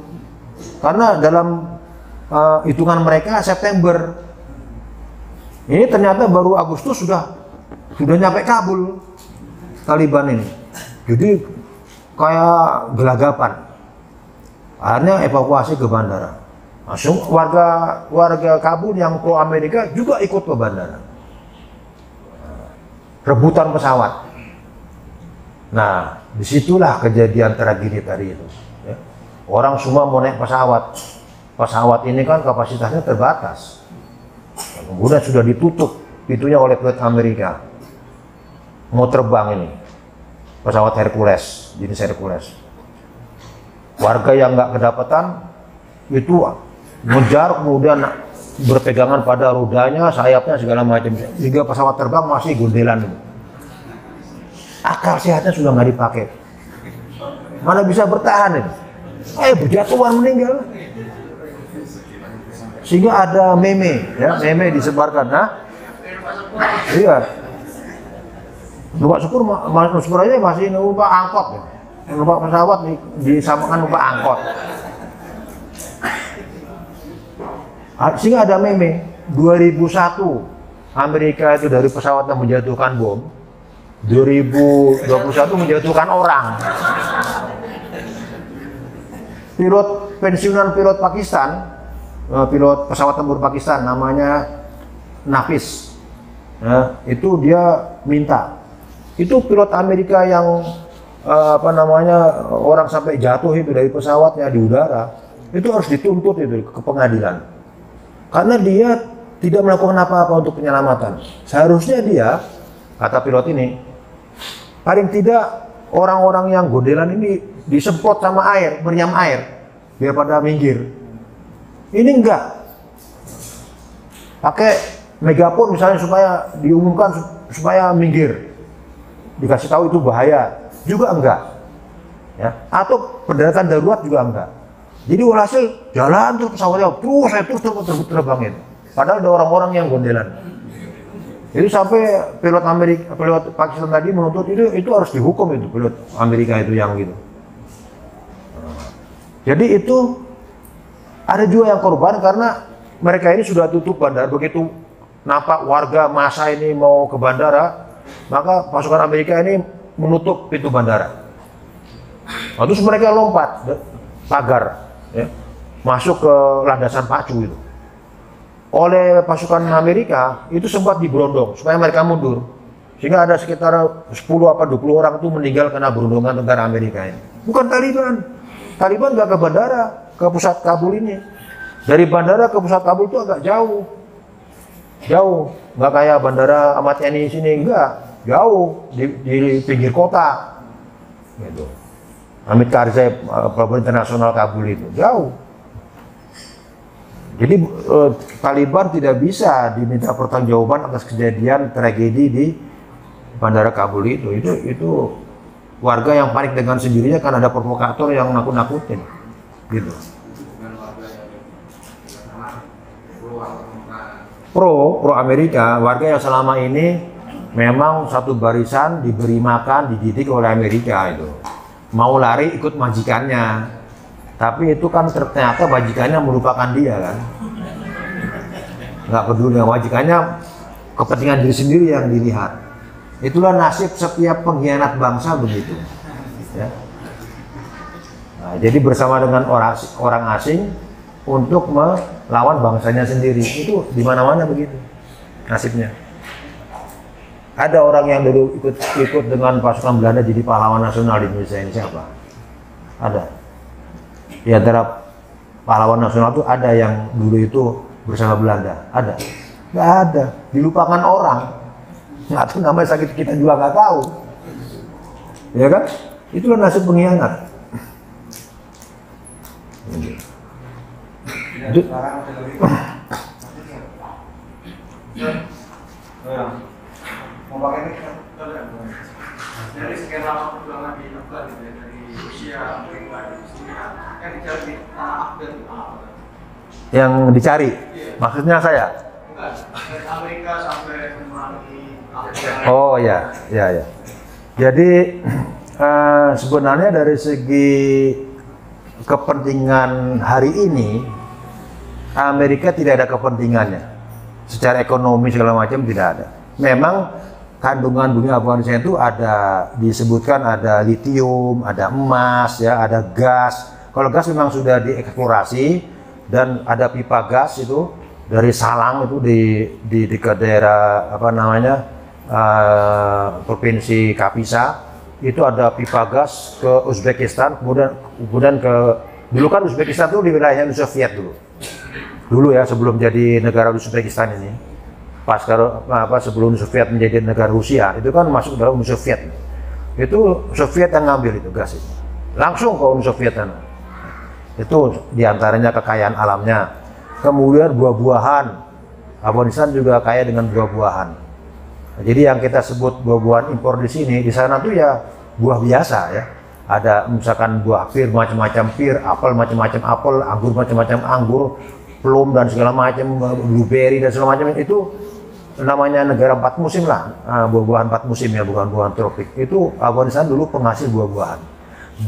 S1: Karena dalam hitungan mereka September, ini ternyata baru Agustus sudah nyampe Kabul Taliban ini. Jadi kayak gelagapan. Akhirnya evakuasi ke bandara. Langsung warga Kabul yang pro Amerika juga ikut ke bandara. Rebutan pesawat. Nah, disitulah kejadian tragedi tadi itu. Ya. Orang semua mau naik pesawat. Pesawat ini kan kapasitasnya terbatas. Kemudian sudah ditutup pintunya oleh pilot Amerika. Mau terbang ini. Pesawat Hercules, jenis Hercules. Warga yang nggak kedapatan itu ngejar, kemudian berpegangan pada rodanya, sayapnya segala macam. Hingga pesawat terbang masih gondelan. Akal sehatnya sudah nggak dipakai. Mana bisa bertahan ini? Berjatuhan meninggal. Sehingga ada meme disebarkan. Iya. Numpak syukur aja masih numpak angkot ya. Numpak pesawat disamakan numpak angkot. Sehingga ada meme 2001 Amerika itu dari pesawat yang menjatuhkan bom, 2021 menjatuhkan orang. Pensiunan pilot Pakistan, pilot pesawat tempur Pakistan namanya Nafis, itu dia minta, itu pilot Amerika yang orang sampai jatuh itu dari pesawatnya di udara, itu harus dituntut itu ke pengadilan karena dia tidak melakukan apa-apa untuk penyelamatan. Seharusnya dia, kata pilot ini, paling tidak
S2: orang-orang yang gondelan ini disemprot sama air, meriam air, biar pada minggir. Ini enggak. Pakai megapon misalnya supaya diumumkan supaya minggir. Dikasih tahu itu bahaya, juga enggak. Ya, atau pendaratan darurat juga enggak. Jadi walhasil jalan terus pesawatnya terus terbang itu. Padahal ada orang-orang yang gondelan. Jadi sampai pilot Pakistan tadi menuntut itu harus dihukum itu pilot Amerika itu yang gitu. Jadi itu ada juga yang korban karena mereka ini sudah tutup bandara. Begitu nampak warga massa ini mau ke bandara, maka pasukan Amerika ini menutup pintu bandara. Nah, terus mereka lompat pagar, ya, masuk ke landasan pacu itu. Oleh pasukan Amerika itu sempat diberondong supaya mereka mundur, sehingga ada sekitar 10 apa 20 orang itu meninggal karena berondongan tentara Amerika ini. Bukan Taliban nggak ke bandara, ke pusat Kabul ini. Dari bandara ke pusat Kabul itu agak jauh, nggak kayak bandara Ahmad Yani sini, enggak, jauh di pinggir kota, gitu. Hamid Karzai, pelabuhan internasional Kabul itu jauh. Jadi Taliban tidak bisa diminta pertanggungjawaban atas kejadian tragedi di bandara Kabul itu. Itu warga yang panik dengan sendirinya karena ada provokator yang nakut-nakutin, gitu. Pro Amerika, warga yang selama ini memang satu barisan, diberi makan, dididik oleh Amerika itu. Mau lari ikut majikannya. Tapi itu kan ternyata majikannya melupakan dia kan, nggak peduli majikannya, kepentingan diri sendiri yang dilihat. Itulah nasib setiap pengkhianat bangsa begitu. Ya. Nah, jadi bersama dengan orang asing untuk melawan bangsanya sendiri, itu di mana-mana begitu nasibnya. Ada orang yang dulu ikut dengan pasukan Belanda jadi pahlawan nasional di Indonesia ini, siapa? Ada. Di antara pahlawan nasional itu ada yang dulu itu bersama Belanda, ada? Nggak ada, dilupakan orang. Atau namanya sakit kita juga nggak tahu, ya kan? Itulah nasib pengkhianat.
S3: Dari sekian lama perjuangan di Afgan, dari Rusia, kan dicari Afgan.
S2: Yang dicari, maksudnya saya?
S3: Dari Amerika sampai memerangi Afgan.
S2: Oh ya. Jadi sebenarnya dari segi kepentingan hari ini, Amerika tidak ada kepentingannya. Secara ekonomi segala macam tidak ada. Memang kandungan bumi Afghanistan itu ada, disebutkan ada litium, ada emas, ya, ada gas. Kalau gas memang sudah dieksplorasi dan ada pipa gas itu dari Salang itu di dekat daerah apa namanya provinsi Kapisa, itu ada pipa gas ke Uzbekistan, kemudian ke dulu kan Uzbekistan itu di wilayahnya Uni Soviet dulu ya, sebelum jadi negara Uzbekistan ini. Pas sebelum Soviet menjadi negara Rusia, itu kan masuk dalam Uni Soviet. Itu Soviet yang ngambil itu gas itu. Langsung ke Uni Soviet sana. Itu diantaranya kekayaan alamnya. Kemudian buah-buahan. Afghanistan juga kaya dengan buah-buahan. Jadi yang kita sebut buah-buahan impor di sini, di sana tuh ya buah biasa ya. Ada misalkan buah pir, macam-macam pir, apel macam-macam apel, anggur macam-macam anggur, plum dan segala macam, blueberry dan segala macam. Itu namanya negara 4 musim lah, buah-buahan 4 musim ya, bukan buah tropik. Itu Afghanistan dulu penghasil buah-buahan,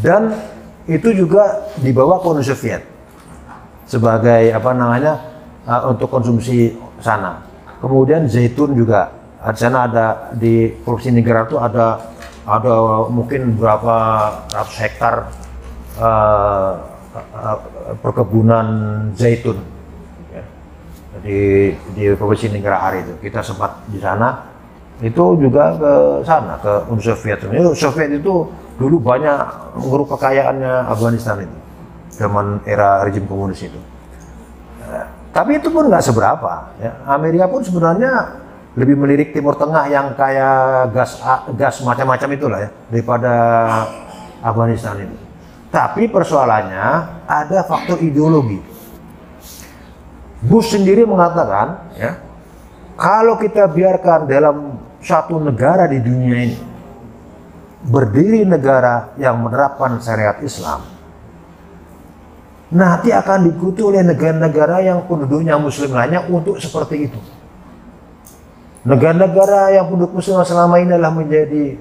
S2: dan itu juga dibawa ke Uni Soviet sebagai apa namanya untuk konsumsi sana. Kemudian zaitun juga di sana ada, di provinsi Nigeria itu ada mungkin berapa ratus hektar perkebunan zaitun. Di provinsi Nigeria itu kita sempat di sana, itu juga ke sana ke Uni Soviet. Soviet itu dulu banyak mengeruk kekayaannya Afghanistan itu zaman era rejim komunis itu. Tapi itu pun nggak seberapa ya. Amerika pun sebenarnya lebih melirik Timur Tengah yang kayak gas macam-macam itulah ya daripada Afghanistan ini. Tapi persoalannya ada faktor ideologi. Bush sendiri mengatakan ya, kalau kita biarkan dalam satu negara di dunia ini berdiri negara yang menerapkan syariat Islam, nanti akan diikuti oleh negara-negara yang penduduknya muslim lainnya untuk seperti itu. Negara-negara yang penduduk muslim selama ini adalah menjadi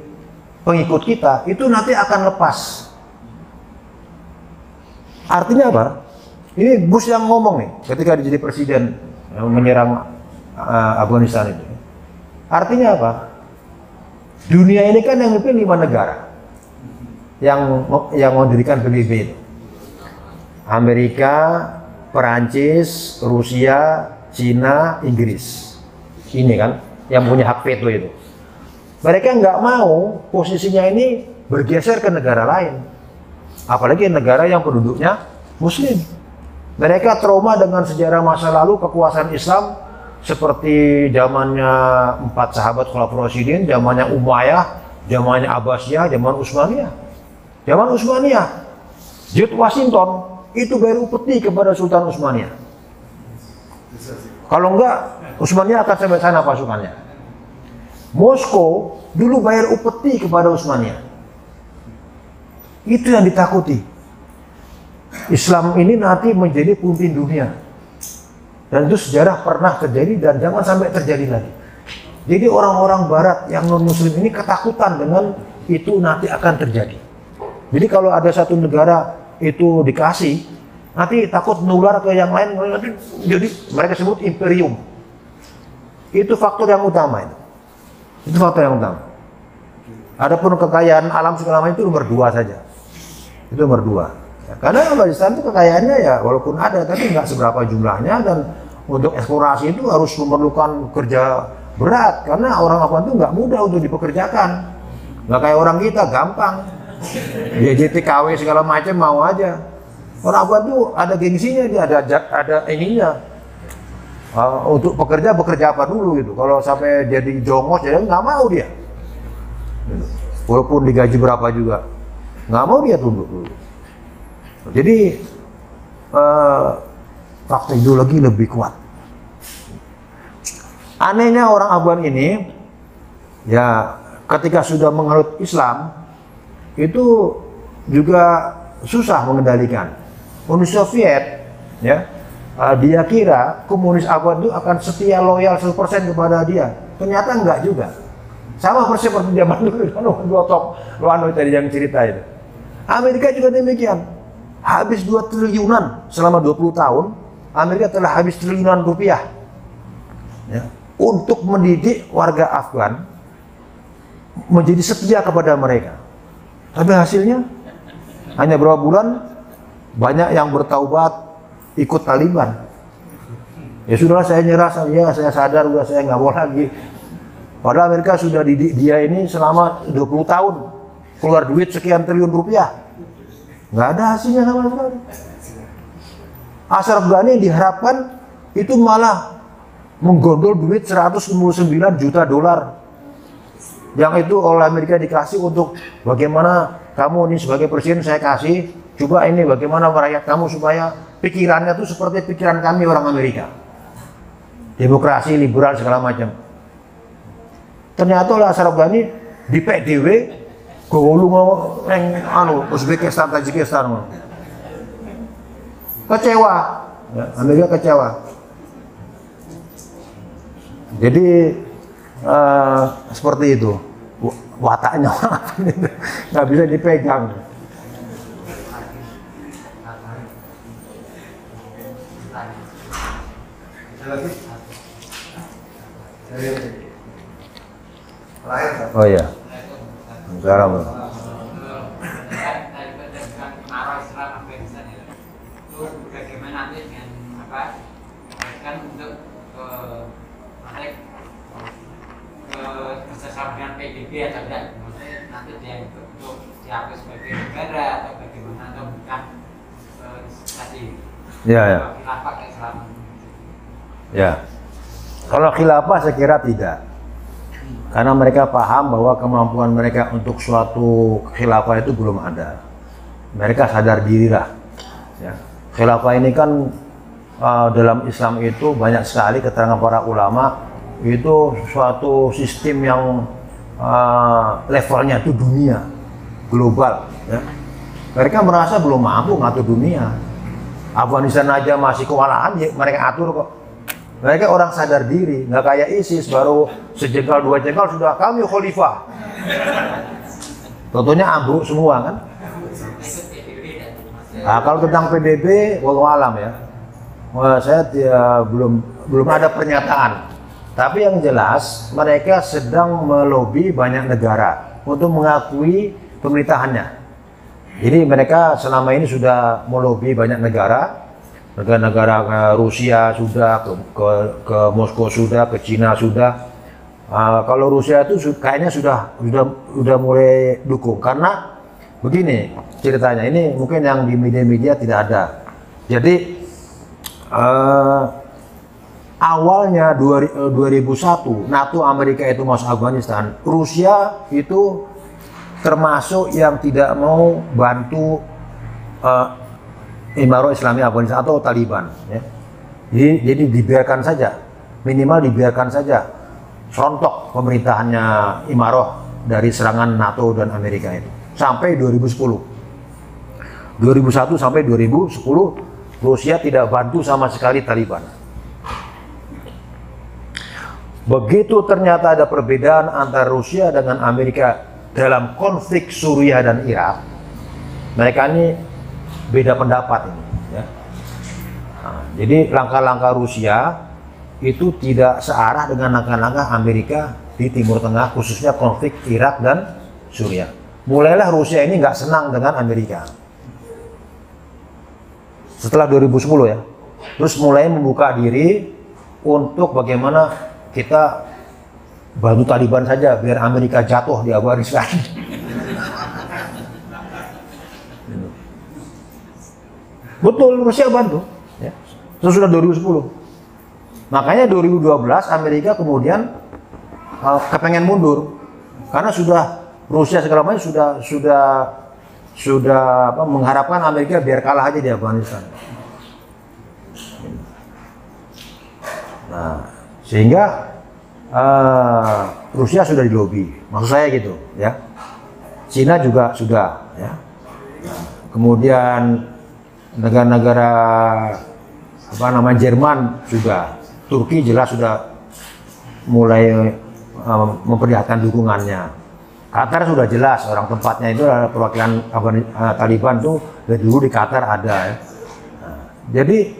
S2: pengikut kita, itu nanti akan lepas. Artinya apa? Ini Bush yang ngomong nih ketika dia jadi presiden yang menyerang Afghanistan itu. Artinya apa? Dunia ini kan yang memimpin 5 negara yang mendirikan PBB itu. Amerika, Perancis, Rusia, Cina, Inggris. Ini kan yang punya hak veto itu. Mereka nggak mau posisinya ini bergeser ke negara lain. Apalagi negara yang penduduknya muslim. Mereka trauma dengan sejarah masa lalu kekuasaan Islam seperti zamannya 4 sahabat Khulafaur Rasyidin, zamannya Umayyah, zamannya Abbasiyah, zaman Utsmaniyah. Zaman Utsmaniyah, George Washington itu bayar upeti kepada Sultan Utsmaniyah. Kalau enggak, Utsmaniyah akan sampai sana pasukannya. Moskow dulu bayar upeti kepada Utsmaniyah. Itu yang ditakuti. Islam ini nanti menjadi pemimpin dunia. Dan itu sejarah pernah terjadi dan jangan sampai terjadi lagi. Jadi orang-orang barat yang non-muslim ini ketakutan dengan itu nanti akan terjadi. Jadi kalau ada satu negara itu dikasih, nanti takut menular ke yang lain, nanti jadi mereka sebut imperium. Itu faktor yang utama itu. Itu faktor yang utama. Adapun kekayaan alam segala macam itu nomor 2 saja. Itu nomor 2. Ya, karena Afghanistan itu kekayaannya ya walaupun ada tapi nggak seberapa jumlahnya, dan untuk eksplorasi itu harus memerlukan kerja berat karena orang Afgan itu nggak mudah untuk dipekerjakan. Nggak kayak orang kita gampang. Dia JTKW segala macam mau aja. Orang Afgan tuh ada gengsinya, dia ada ininya. Untuk bekerja apa dulu gitu. Kalau sampai jadi jongos jadi nggak mau dia. Walaupun digaji berapa juga nggak mau dia tunduk dulu. Jadi faktor ideologi lebih kuat. Anehnya orang Afgan ini ya ketika sudah menganut Islam itu juga susah mengendalikan. Uni Soviet ya dia kira komunis Afgan itu akan setia loyal 100% kepada dia. Ternyata enggak juga. Sama persis seperti zaman dulu kan Luano tadi yang cerita itu. Amerika juga demikian. Habis 2 triliunan selama 20 tahun, Amerika telah habis triliunan rupiah ya, untuk mendidik warga Afgan menjadi setia kepada mereka. Tapi hasilnya hanya berapa bulan banyak yang bertaubat ikut Taliban. Ya sudahlah, saya nyerah, saya sadar udah saya nggak mau lagi. Padahal Amerika sudah didik dia ini selama 20 tahun, keluar duit sekian triliun rupiah. Nggak ada hasilnya sama sekali. Ashraf Ghani diharapkan itu malah menggondol duit 199 juta dolar yang itu oleh Amerika dikasih untuk bagaimana kamu ini sebagai presiden saya kasih, coba ini bagaimana rakyat kamu supaya pikirannya tuh seperti pikiran kami orang Amerika, demokrasi, liberal segala macam. Ternyata oleh Ashraf Ghani di PDW golu yang Uzbekistan, Tajikistan kecewa ya, Amerika kecewa. Jadi seperti itu wataknya nggak bisa dipegang. Oh iya. Sekarang
S4: bagaimana nanti dengan apa kan untuk kerjasama dengan PBB atau tidak, maksudnya nanti dia untuk diakui sebagai negara atau bagaimana atau bukan tadi
S2: khilafah kayak selama. Ya, kalau khilafah saya kira tidak. Karena mereka paham bahwa kemampuan mereka untuk suatu khilafah itu belum ada. Mereka sadar diri lah. Ya. Khilafah ini kan dalam Islam itu banyak sekali keterangan para ulama, itu suatu sistem yang levelnya itu dunia, global. Ya. Mereka merasa belum mampu ngatur dunia. Afghanistan aja masih kewalahan, ya mereka atur kok. Mereka orang sadar diri, nggak kayak ISIS baru sejengkal dua jengkal sudah kami khalifah. Tentunya ambruk semua kan. Nah, kalau tentang PBB, wallahu alam ya. Wah, saya belum ada pernyataan. Tapi yang jelas mereka sedang melobi banyak negara untuk mengakui pemerintahannya. Jadi mereka selama ini sudah melobi banyak negara-negara Rusia sudah, ke Moskow sudah, ke Cina sudah. Kalau Rusia itu kayaknya sudah mulai dukung, karena begini ceritanya, ini mungkin yang di media-media tidak ada. Jadi awalnya 2001 NATO Amerika itu masuk Afghanistan, Rusia itu termasuk yang tidak mau bantu Imarah Islami Afghanistan atau Taliban. Ya. Jadi dibiarkan saja, minimal dibiarkan saja rontok pemerintahannya Imarah dari serangan NATO dan Amerika itu sampai 2010. 2001 sampai 2010 Rusia tidak bantu sama sekali Taliban. Begitu ternyata ada perbedaan antara Rusia dengan Amerika dalam konflik Suriah dan Irak, mereka ini beda pendapat ini. Ya. Nah, jadi langkah-langkah Rusia itu tidak searah dengan langkah-langkah Amerika di Timur Tengah, khususnya konflik Irak dan Suriah. Mulailah Rusia ini nggak senang dengan Amerika. Setelah 2010 ya, terus mulai membuka diri untuk bagaimana kita bantu Taliban saja biar Amerika jatuh di Afghanistan. Betul, Rusia bantu. Ya. Sesudah 2010. Makanya 2012 Amerika kemudian kepengen mundur karena sudah Rusia segala macam sudah mengharapkan Amerika biar kalah aja di Afghanistan. Nah, sehingga Rusia sudah dilobi, maksud saya gitu ya. Cina juga sudah ya. Kemudian negara-negara Jerman juga, Turki jelas sudah mulai memperlihatkan dukungannya. Qatar sudah jelas orang tempatnya itu adalah perwakilan Taliban tuh dari dulu di Qatar ada ya. Nah, jadi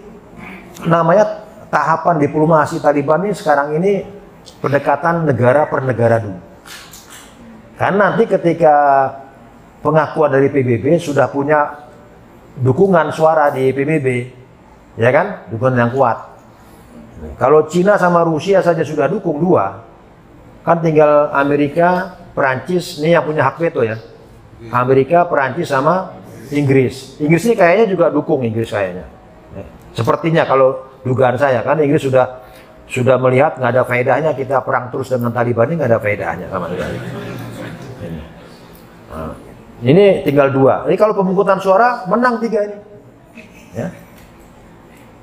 S2: namanya tahapan diplomasi Taliban ini sekarang ini pendekatan negara per negara dulu. Karena nanti ketika pengakuan dari PBB sudah punya dukungan suara di PBB, ya kan, dukungan yang kuat. Kalau Cina sama Rusia saja sudah dukung dua, kan tinggal Amerika, Perancis, ini yang punya hak veto ya. Amerika, Perancis sama Inggris. Inggris ini kayaknya juga dukung Inggris kayaknya. Sepertinya kalau dugaan saya, kan Inggris sudah melihat nggak ada faedahnya kita perang terus dengan Taliban, ini nggak ada faedahnya sama sekali. Nah, ini tinggal dua. Ini kalau pemungutan suara menang tiga ini. Ya.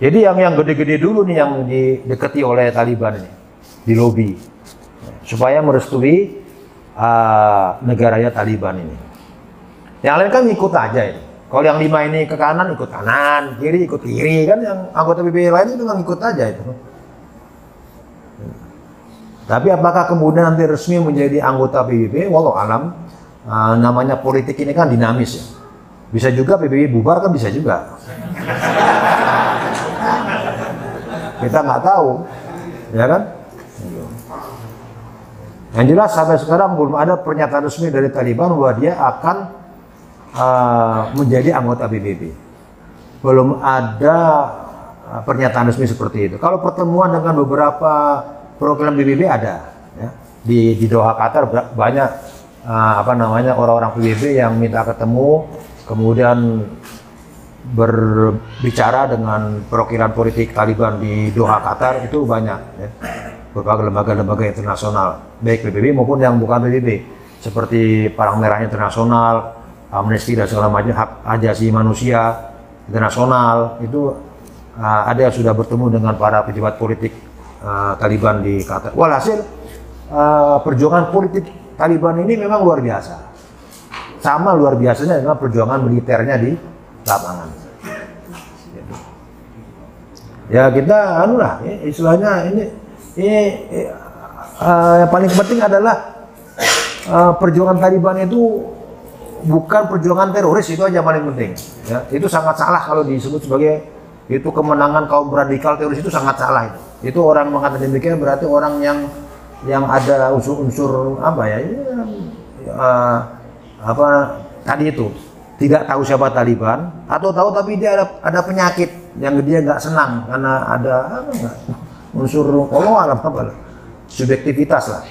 S2: Jadi yang gede-gede dulu nih yang didekati oleh Taliban ini, di lobi supaya merestui negaranya Taliban ini. Yang lain kan ikut aja ini. Kalau yang 5 ini ke kanan ikut kanan, kiri ikut kiri, kan yang anggota PBB lain itu ngikut aja itu. Tapi apakah kemudian nanti resmi menjadi anggota PBB? Wallahu alam. Namanya politik ini kan dinamis ya. Bisa juga PBB bubar, kan bisa juga. Kita nggak tahu, ya kan? Yang jelas sampai sekarang belum ada pernyataan resmi dari Taliban bahwa dia akan menjadi anggota PBB. Belum ada pernyataan resmi seperti itu. Kalau pertemuan dengan beberapa program PBB ada, ya. Di Doha Qatar banyak orang-orang PBB yang minta ketemu, kemudian berbicara dengan perwakilan politik Taliban di Doha Qatar, itu banyak. Ya. berbagai lembaga-lembaga internasional, baik PBB maupun yang bukan PBB, seperti Palang Merah Internasional, Amnesty dan segala macam, hak asasi manusia internasional, itu ada yang sudah bertemu dengan para pejabat politik Taliban di Qatar. Walhasil perjuangan politik Taliban ini memang luar biasa, sama luar biasanya dengan perjuangan militernya di lapangan. Ya kita istilahnya ini yang paling penting adalah perjuangan Taliban itu bukan perjuangan teroris, itu aja paling penting. Ya, itu sangat salah kalau disebut sebagai itu kemenangan kaum radikal teroris, itu sangat salah itu. Itu orang mengatakan demikian berarti orang yang ada unsur-unsur tadi itu tidak tahu siapa Taliban, atau tahu tapi dia ada penyakit yang dia nggak senang karena ada unsur subjektivitas lah.